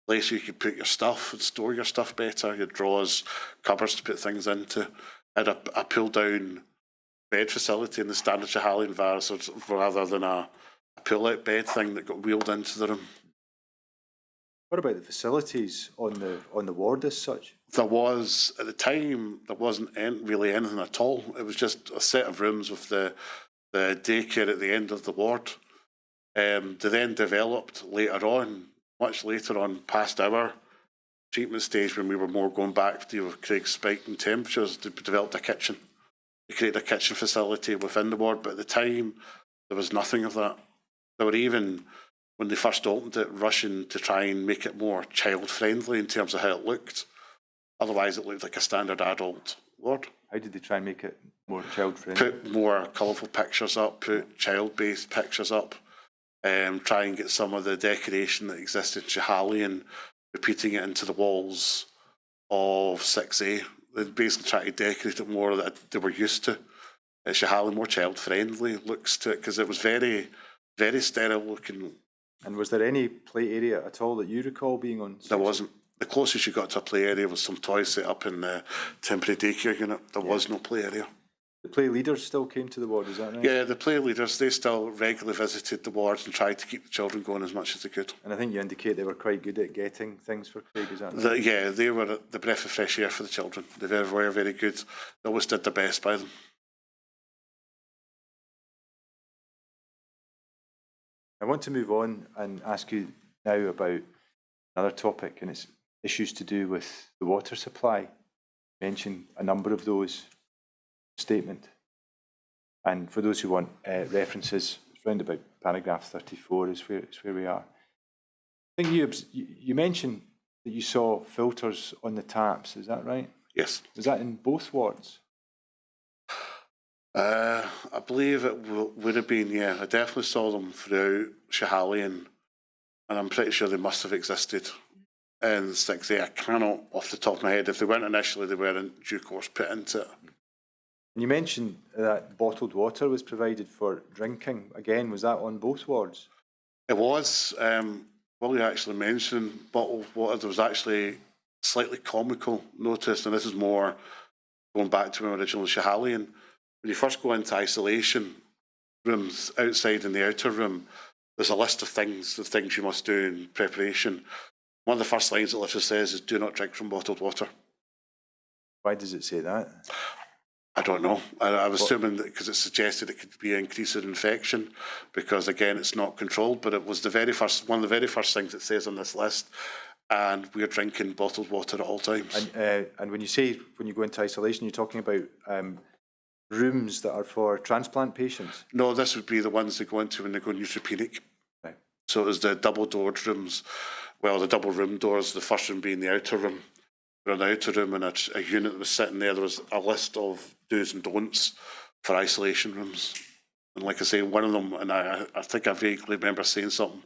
place you could put your stuff and store your stuff better. You had drawers, cupboards to put things into. Had a pull-down bed facility in the standard Schiehallion vars, rather than a pull-out bed thing that got wheeled into the room. What about the facilities on the ward as such? There was, at the time, there wasn't really anything at all. It was just a set of rooms with the daycare at the end of the ward. They then developed later on, much later on, past our treatment stage, when we were more going back to deal with Craig's spiking temperatures, they developed a kitchen. They created a kitchen facility within the ward, but at the time, there was nothing of that. There were even, when they first opened it, rushing to try and make it more child-friendly in terms of how it looked. Otherwise, it looked like a standard adult ward. How did they try and make it more child-friendly? Put more colourful pictures up, put child-based pictures up, try and get some of the decoration that existed in Schiehallion, repeating it into the walls of 6A. They basically tried to decorate it more that they were used to. Schiehallion, more child-friendly looks to it, because it was very, very sterile looking. And was there any play area at all that you recall being on? There wasn't. The closest you got to a play area was some toys set up in the temporary daycare unit. There was no play area. The play leaders still came to the ward, is that right? Yeah, the play leaders, they still regularly visited the wards and tried to keep the children going as much as they could. And I think you indicate they were quite good at getting things for Craig, is that right? Yeah, they were the breath of fresh air for the children. They were very good. They always did their best by them. I want to move on and ask you now about another topic, and it's issues to do with the water supply. You mentioned a number of those statement. And for those who want references, it's round about paragraph 34 is where we are. I think you mentioned that you saw filters on the taps, is that right? Yes. Was that in both wards? I believe it would have been, yeah. I definitely saw them throughout Schiehallion, and I'm pretty sure they must have existed in 6A. I cannot, off the top of my head, if they weren't initially, they were in due course put into it. You mentioned that bottled water was provided for drinking. Again, was that on both wards? It was. Well, you actually mentioned bottled water. There was actually slightly comical notice, and this is more going back to my original Schiehallion. When you first go into isolation rooms outside in the outer room, there's a list of things you must do in preparation. One of the first lines it literally says is, do not drink from bottled water. Why does it say that? I don't know. I was assuming that because it suggested it could be an increase in infection, because again, it's not controlled, but it was one of the very first things it says on this list, and we're drinking bottled water at all times. And when you go into isolation, you're talking about rooms that are for transplant patients? No, this would be the ones they go into when they go neutropenic. Right. So it was the double-doored rooms, well, the double room doors, the first room being the outer room. We're in the outer room, and a unit that was sitting there, there was a list of do's and don'ts for isolation rooms. And like I say, one of them, and I think I vaguely remember saying something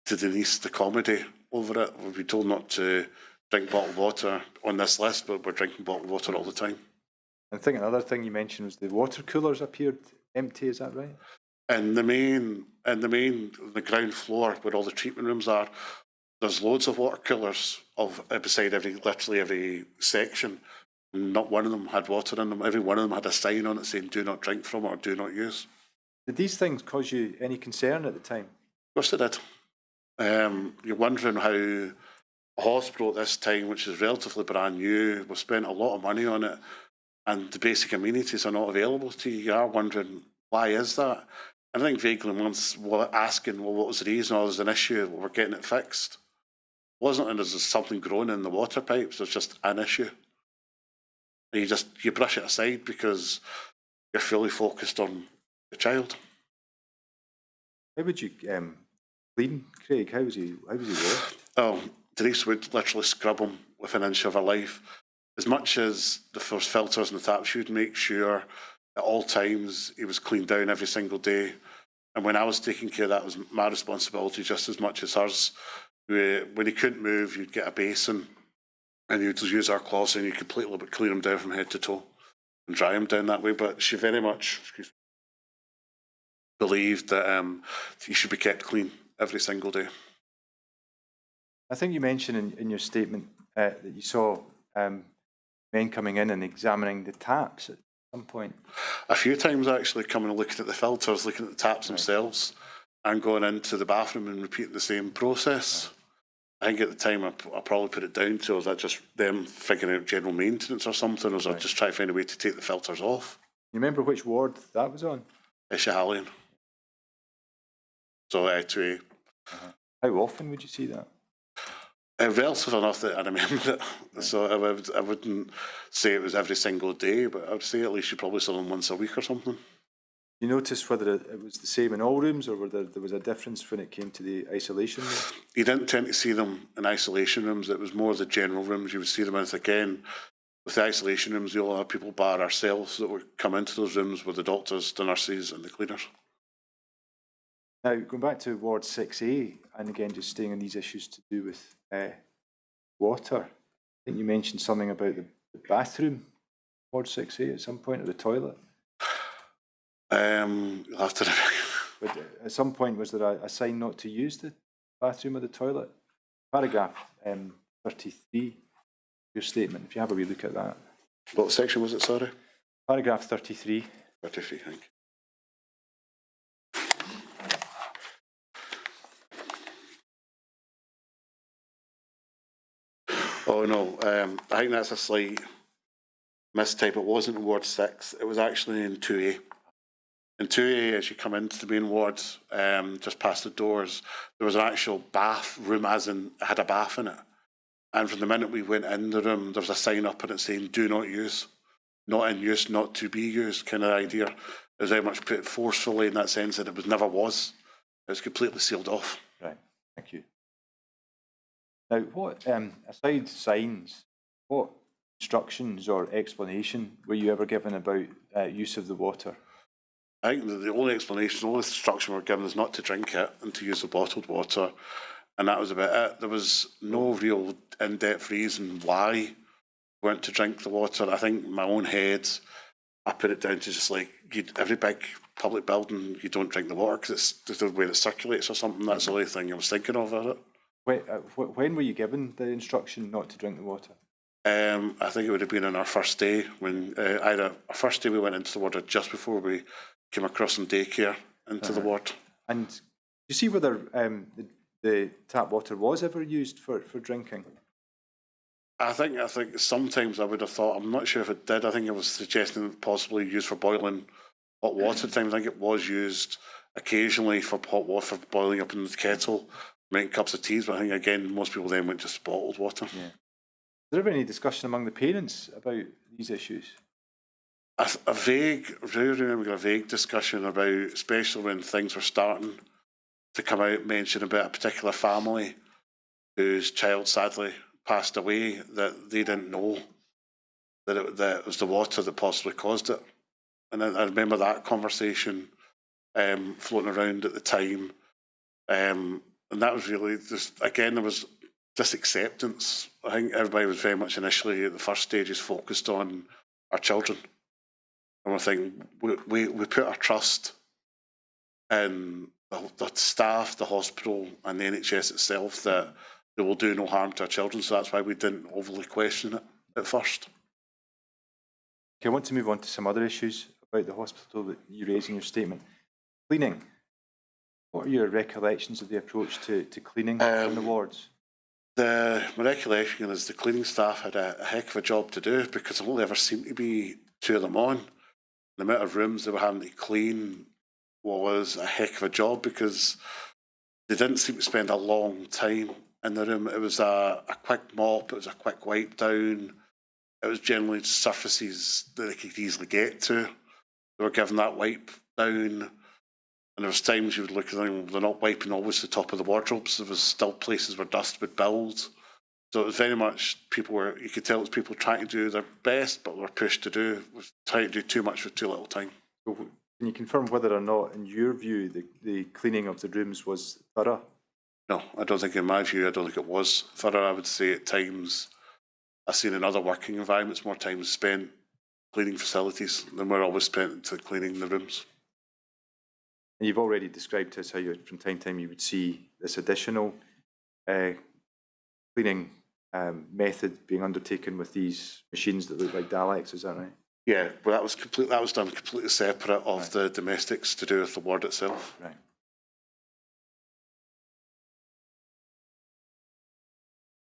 to Denise, the comedy, over it. We've been told not to drink bottled water on this list, but we're drinking bottled water all the time. I think another thing you mentioned was the water coolers appeared empty, is that right? And the ground floor where all the treatment rooms are, there's loads of water coolers beside literally every section. Not one of them had water in them. Every one of them had a sign on it saying, do not drink from or do not use. Did these things cause you any concern at the time? Of course they did. You're wondering how a hospital at this time, which is relatively brand new, we've spent a lot of money on it, and the basic amenities are not available to you. You are wondering, why is that? And I think vaguely once asking, well, what was the reason? Oh, there's an issue, we're getting it fixed. It wasn't, and there's something growing in the water pipes, there's just an issue. And you brush it aside because you're fully focused on the child. How would you clean Craig? How was he washed? Oh, Denise would literally scrub him with an inch of her life. As much as the first filters and the taps, she would make sure at all times he was cleaned down every single day. And when I was taking care of that, it was my responsibility just as much as hers. When he couldn't move, you'd get a basin And you'd use our cloths and you completely clean them down from head to toe and dry them down that way. But she very much believed that he should be kept clean every single day. I think you mentioned in your statement that you saw men coming in and examining the taps at some point. A few times actually coming and looking at the filters, looking at the taps themselves, and going into the bathroom and repeating the same process. I think at the time I probably put it down to, was that just them figuring out general maintenance or something, or was I just trying to find a way to take the filters off? You remember which ward that was on? Ishahalian. So 2A. How often would you see that? Relative enough that I remember it. So I wouldn't say it was every single day, but I would say at least you probably saw them once a week or something. You notice whether it was the same in all rooms, or whether there was a difference when it came to the isolation room? You didn't tend to see them in isolation rooms. It was more the general rooms you would see them in. Again, with the isolation rooms, you all have people bar ourselves that would come into those rooms with the doctors, the nurses and the cleaners. Now, going back to Ward 6A, and again just staying on these issues to do with water, I think you mentioned something about the bathroom, Ward 6A, at some point, or the toilet. You'll have to. But at some point, was there a sign not to use the bathroom or the toilet? Paragraph 33, your statement, if you have a wee look at that. What section was it, sorry? Paragraph 33. 33, thank you. Oh no, I think that's a slight mistype. It wasn't in Ward 6, it was actually in 2A. In 2A, as you come into the main ward, just past the doors, there was an actual bath room, as in it had a bath in it. And from the minute we went in the room, there was a sign up on it saying, "Do not use," not in use, not to be used, kind of idea. It was very much put forcefully in that sense that it never was. It was completely sealed off. Right, thank you. Now, what, aside signs, what instructions or explanation were you ever given about use of the water? I think the only explanation, the only instruction we were given is not to drink it and to use the bottled water. And that was about it. There was no real in-depth reason why we weren't to drink the water. I think in my own head, I put it down to just like, every big public building, you don't drink the water because it's just the way it circulates or something. That's the only thing I was thinking of at it. When were you given the instruction not to drink the water? I think it would have been on our first day, when either our first day we went into the ward or just before we came across some daycare into the ward. And do you see whether the tap water was ever used for drinking? I think sometimes I would have thought, I'm not sure if it did, I think it was suggesting possibly used for boiling hot water at times. I think it was used occasionally for hot water, for boiling up in the kettle, making cups of teas, but I think again most people then went just bottled water. Yeah. Has there ever been any discussion among the parents about these issues? A vague, I remember a vague discussion about, especially when things were starting to come out, mention about a particular family whose child sadly passed away, that they didn't know that it was the water that possibly caused it. And I remember that conversation floating around at the time. And that was really just, again, there was just acceptance. I think everybody was very much initially at the first stages focused on our children. And we're thinking, we put our trust in the staff, the hospital and the NHS itself that they will do no harm to our children. So that's why we didn't overly question it at first. Okay, I want to move on to some other issues about the hospital that you raise in your statement. Cleaning. What are your recollections of the approach to cleaning in the wards? My recollection is the cleaning staff had a heck of a job to do, because there only ever seemed to be 2 of them on. The amount of rooms they were having to clean was a heck of a job, because they didn't seem to spend a long time in the room. It was a quick mop, it was a quick wipe down. It was generally surfaces that they could easily get to. They were given that wipe down. And there was times you would look at them, they're not wiping always the top of the wardrobes. There was still places where dust would build. So it was very much you could tell it was people trying to do their best, but were pushed to trying to do too much with too little time. So can you confirm whether or not, in your view, the cleaning of the rooms was thorough? No, I don't think, in my view, I don't think it was thorough. I would say at times I've seen in other working environments more time is spent cleaning facilities than we're always spent to cleaning the rooms. And you've already described to us how from time to time you would see this additional cleaning method being undertaken with these machines that look like Daleks, is that right? Yeah, well, that was done completely separate of the domestics to do with the ward itself. Right.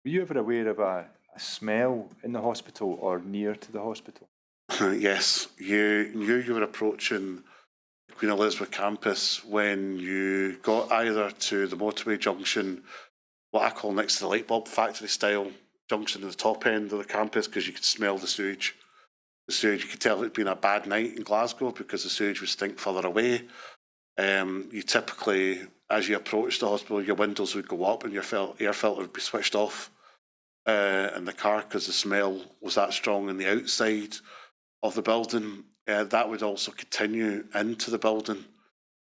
Were you ever aware of a smell in the hospital or near to the hospital? Yes, you knew you were approaching Queen Elizabeth campus when you got either to the motorway junction, what I call next to the light bulb factory style junction at the top end of the campus, because you could smell the sewage. The sewage, you could tell it'd been a bad night in Glasgow because the sewage would stink further away. You typically, as you approached the hospital, your windows would go up and your air filter would be switched off in the car because the smell was that strong on the outside of the building. That would also continue into the building.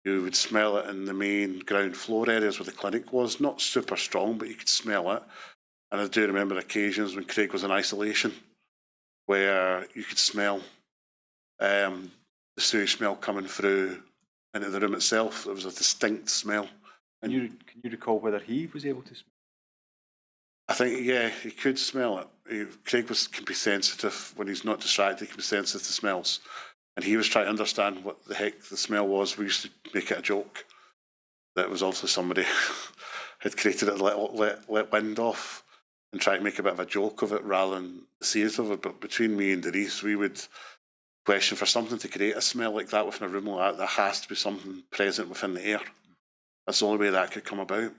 You would smell it in the main ground floor areas where the clinic was. Not super strong, but you could smell it. And I do remember occasions when Craig was in isolation where you could smell the sewage smell coming through into the room itself. There was a distinct smell. And Can you recall whether he was able to smell? I think, yeah, he could smell it. Craig can be sensitive when he's not distracted. He can be sensitive to smells. And he was trying to understand what the heck the smell was. We used to make it a joke. That was obviously somebody had created it, let wind off and try to make a bit of a joke of it rather than serious of it. But between me and Denise, we would question for something to create a smell like that within a room like that, there has to be something present within the air. That's the only way that could come about.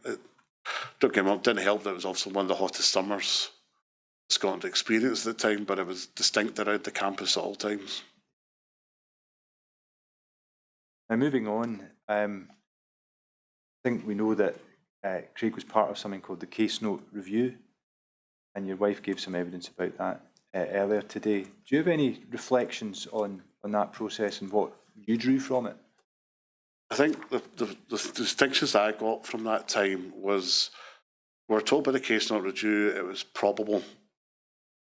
Don't get me wrong, it didn't help that it was also one of the hottest summers Scotland experienced at the time, but it was distinct around the campus at all times. Now, moving on, I think we know that Craig was part of something called the Case Note Review, and your wife gave some evidence about that earlier today. Do you have any reflections on that process and what you drew from it? I think the distinctions that I got from that time was, we were told by the Case Note Review it was probable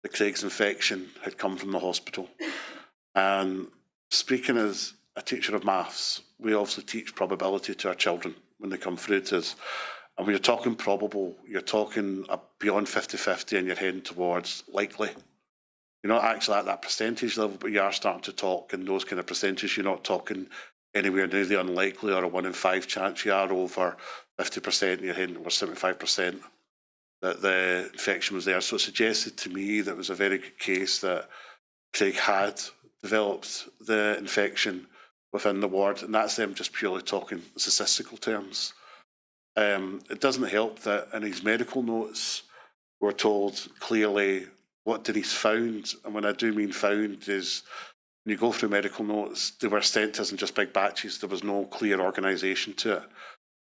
that Craig's infection had come from the hospital. And speaking as a teacher of maths, we obviously teach probability to our children when they come through to us. And when you're talking probable, you're talking beyond 50-50 and you're heading towards likely. You're not actually at that percentage level, but you are starting to talk in those kind of percentages. You're not talking anywhere near the unlikely or a 1 in 5 chance. You are over 50% and you're heading over 75% that the infection was there. So it suggested to me that it was a very good case that Craig had developed the infection within the ward, and that's them just purely talking statistical terms. It doesn't help that in his medical notes we're told clearly what Denise found, and when I do mean found is when you go through medical notes, they were sent to us in just big batches. There was no clear organisation to it.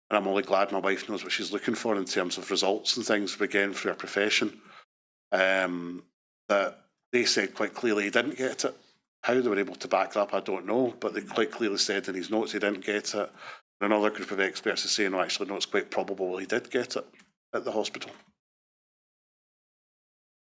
And I'm only glad my wife knows what she's looking for in terms of results and things, again, through her profession. That they said quite clearly he didn't get it. How they were able to back that up, I don't know, but they quite clearly said in his notes he didn't get it. And another group of experts is saying, no, actually, no, it's quite probable he did get it at the hospital.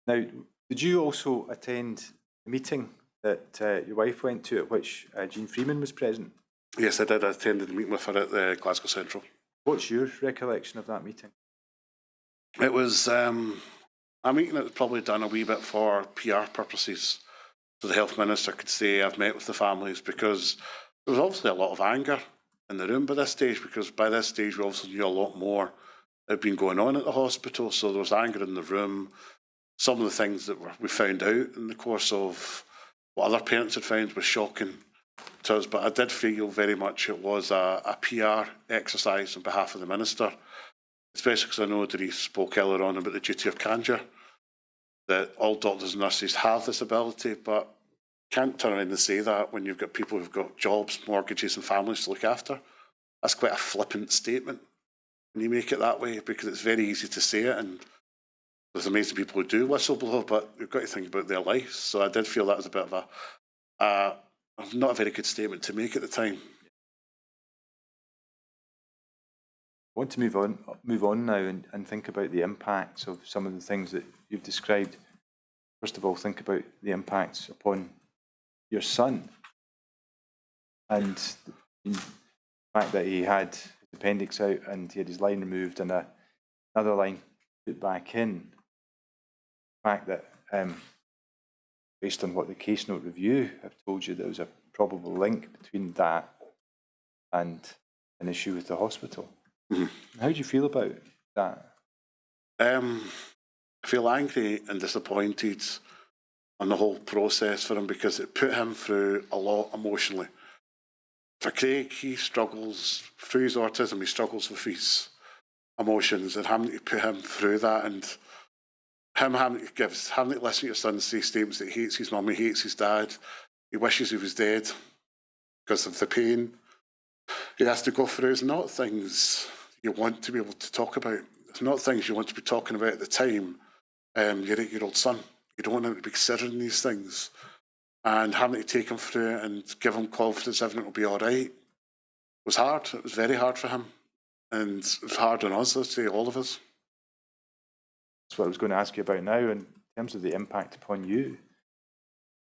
Now, did you also attend the meeting that your wife went to, at which Jean Freeman was present? Yes, I did. I attended the meeting with her at the Glasgow Central. What's your recollection of that meeting? It was a meeting that was probably done a wee bit for PR purposes, so the Health Minister could say, I've met with the families, because there was obviously a lot of anger in the room by this stage, because by this stage we obviously knew a lot more had been going on at the hospital, so there was anger in the room. Some of the things that we found out in the course of what other parents had found was shocking to us, but I did feel very much it was a PR exercise on behalf of the Minister, especially because I know that he spoke earlier on about the duty of candour, that all doctors and nurses have this ability, but can't turn around and say that when you've got people who've got jobs, mortgages and families to look after. That's quite a flippant statement when you make it that way, because it's very easy to say it, and there's amazing people who do whistleblow, but you've got to think about their lives. So I did feel that was a bit of not a very good statement to make at the time. I want to move on now and think about the impacts of some of the things that you've described. first of all, think about the impacts upon your son and the fact that he had his appendix out and he had his line removed and another line put back in. The fact that, based on what the case note review have told you, there was a probable link between that and an issue with the hospital. Mm-hmm. How do you feel about that? I feel angry and disappointed on the whole process for him because it put him through a lot emotionally. For Craig, he struggles through his autism, he struggles with his emotions, and having to put him through that, and him having to listen to your son say statements that he hates his mum, he hates his dad, he wishes he was dead because of the pain he has to go through, is not things you want to be able to talk about. It's not things you want to be talking about at the time. Your 8-year-old son, you don't want him to be considering these things. And having to take him through it and give him confidence everything will be all right was hard. It was very hard for him. And it was hard on us, I'd say, all of us. That's what I was going to ask you about now. In terms of the impact upon you,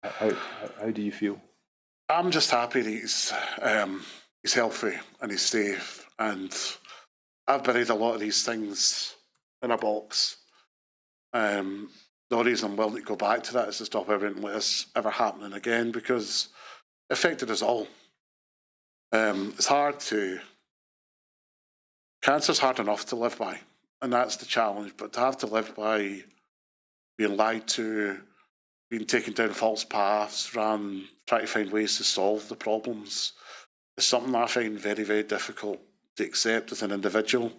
how do you feel? I'm just happy that he's healthy and he's safe. And I've buried a lot of these things in a box. The only reason I'm willing to go back to that is to stop everything like this ever happening again, because it affected us all. It's hard to... Cancer's hard enough to live by, and that's the challenge, but to have to live by being lied to, being taken down false paths, trying to find ways to solve the problems, is something I find very, very difficult to accept as an individual.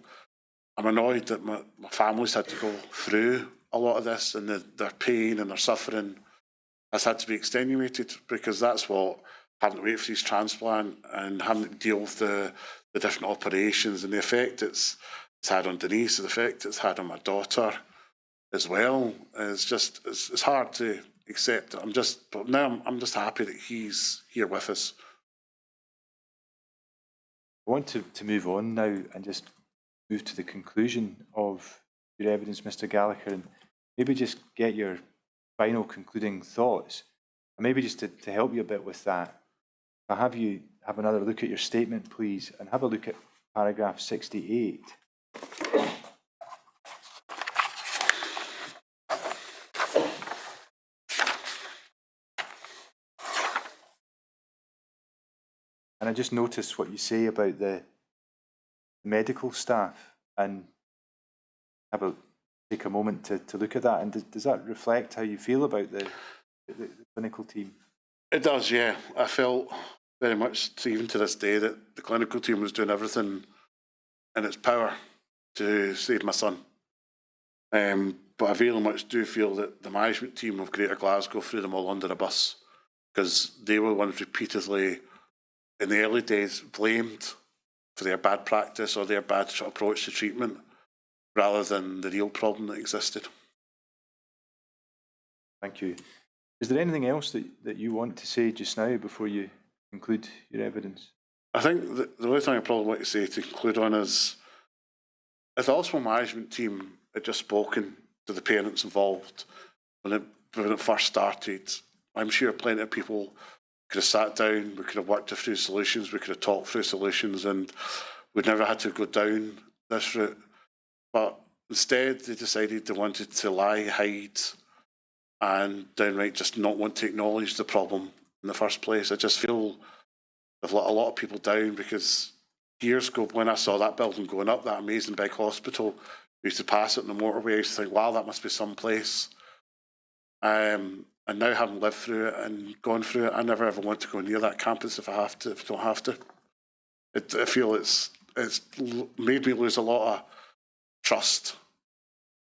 I'm annoyed that my family's had to go through a lot of this, and their pain and their suffering has had to be extenuated, because that's what having to wait for his transplant and having to deal with the different operations and the effect it's had on Denise, the effect it's had on my daughter as well. It's hard to accept. But now I'm just happy that he's here with us. I want to move on now and just move to the conclusion of your evidence, Mr. Gallagher, and maybe just get your final concluding thoughts. And maybe just to help you a bit with that, I'll have you have another look at your statement, please, and have a look at paragraph 68. And I just noticed what you say about the medical staff, and take a moment to look at that. And does that reflect how you feel about the clinical team? It does, yeah. I felt very much, even to this day, that the clinical team was doing everything in its power to save my son. But I very much do feel that the management team of Greater Glasgow threw them all under a bus, because they were the ones repeatedly, in the early days, blamed for their bad practice or their bad approach to treatment, rather than the real problem that existed. Thank you. Is there anything else that you want to say just now before you conclude your evidence? I think the only thing I probably want to say to conclude on is, if the hospital management team had just spoken to the parents involved when it first started, I'm sure plenty of people could have sat down, we could have worked through solutions, we could have talked through solutions, and we'd never had to go down this route. But instead, they decided they wanted to lie, hide, and downright just not want to acknowledge the problem in the first place. I just feel they've let a lot of people down, because years ago, when I saw that building going up, that amazing big hospital, we used to pass it on the motorway, I used to think, wow, that must be some place. And now, having lived through it and gone through it, I never ever want to go near that campus if I don't have to. I feel it's made me lose a lot of trust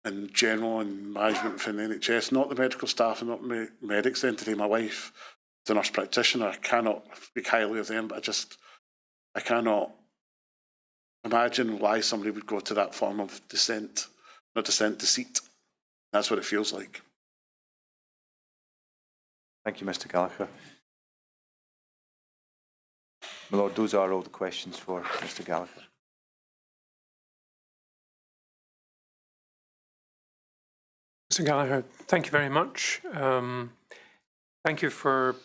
in general and management from the NHS, not the medical staff and not the medics. Then today, my wife, the nurse practitioner, I cannot speak highly of them, but I cannot imagine why somebody would go to that form of deceit. That's what it feels like. Thank you, Mr. Gallagher. My Lord, those are all the questions for Mr. Gallagher. Mr. Mr. Gallagher, thank you very much. Thank you for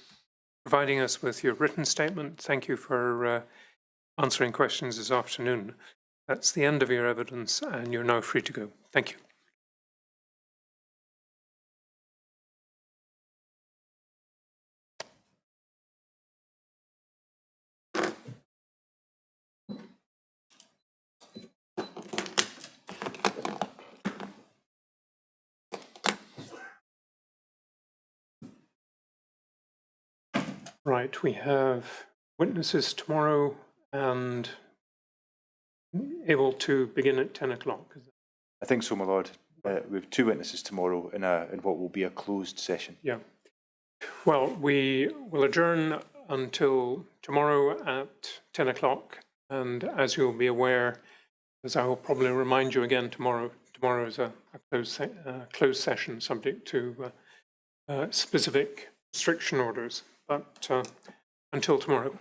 providing us with your written statement. Thank you for answering questions this afternoon. That's the end of your evidence, and you're now free to go. Thank you. Right, we have witnesses tomorrow and able to begin at 10 o'clock. I think so, my lord. We have 2 witnesses tomorrow in what will be a closed session. Yeah. Well, we will adjourn until tomorrow at 10 o'clock. And as you'll be aware, as I will probably remind you again tomorrow is a closed session subject to specific restriction orders. But until tomorrow.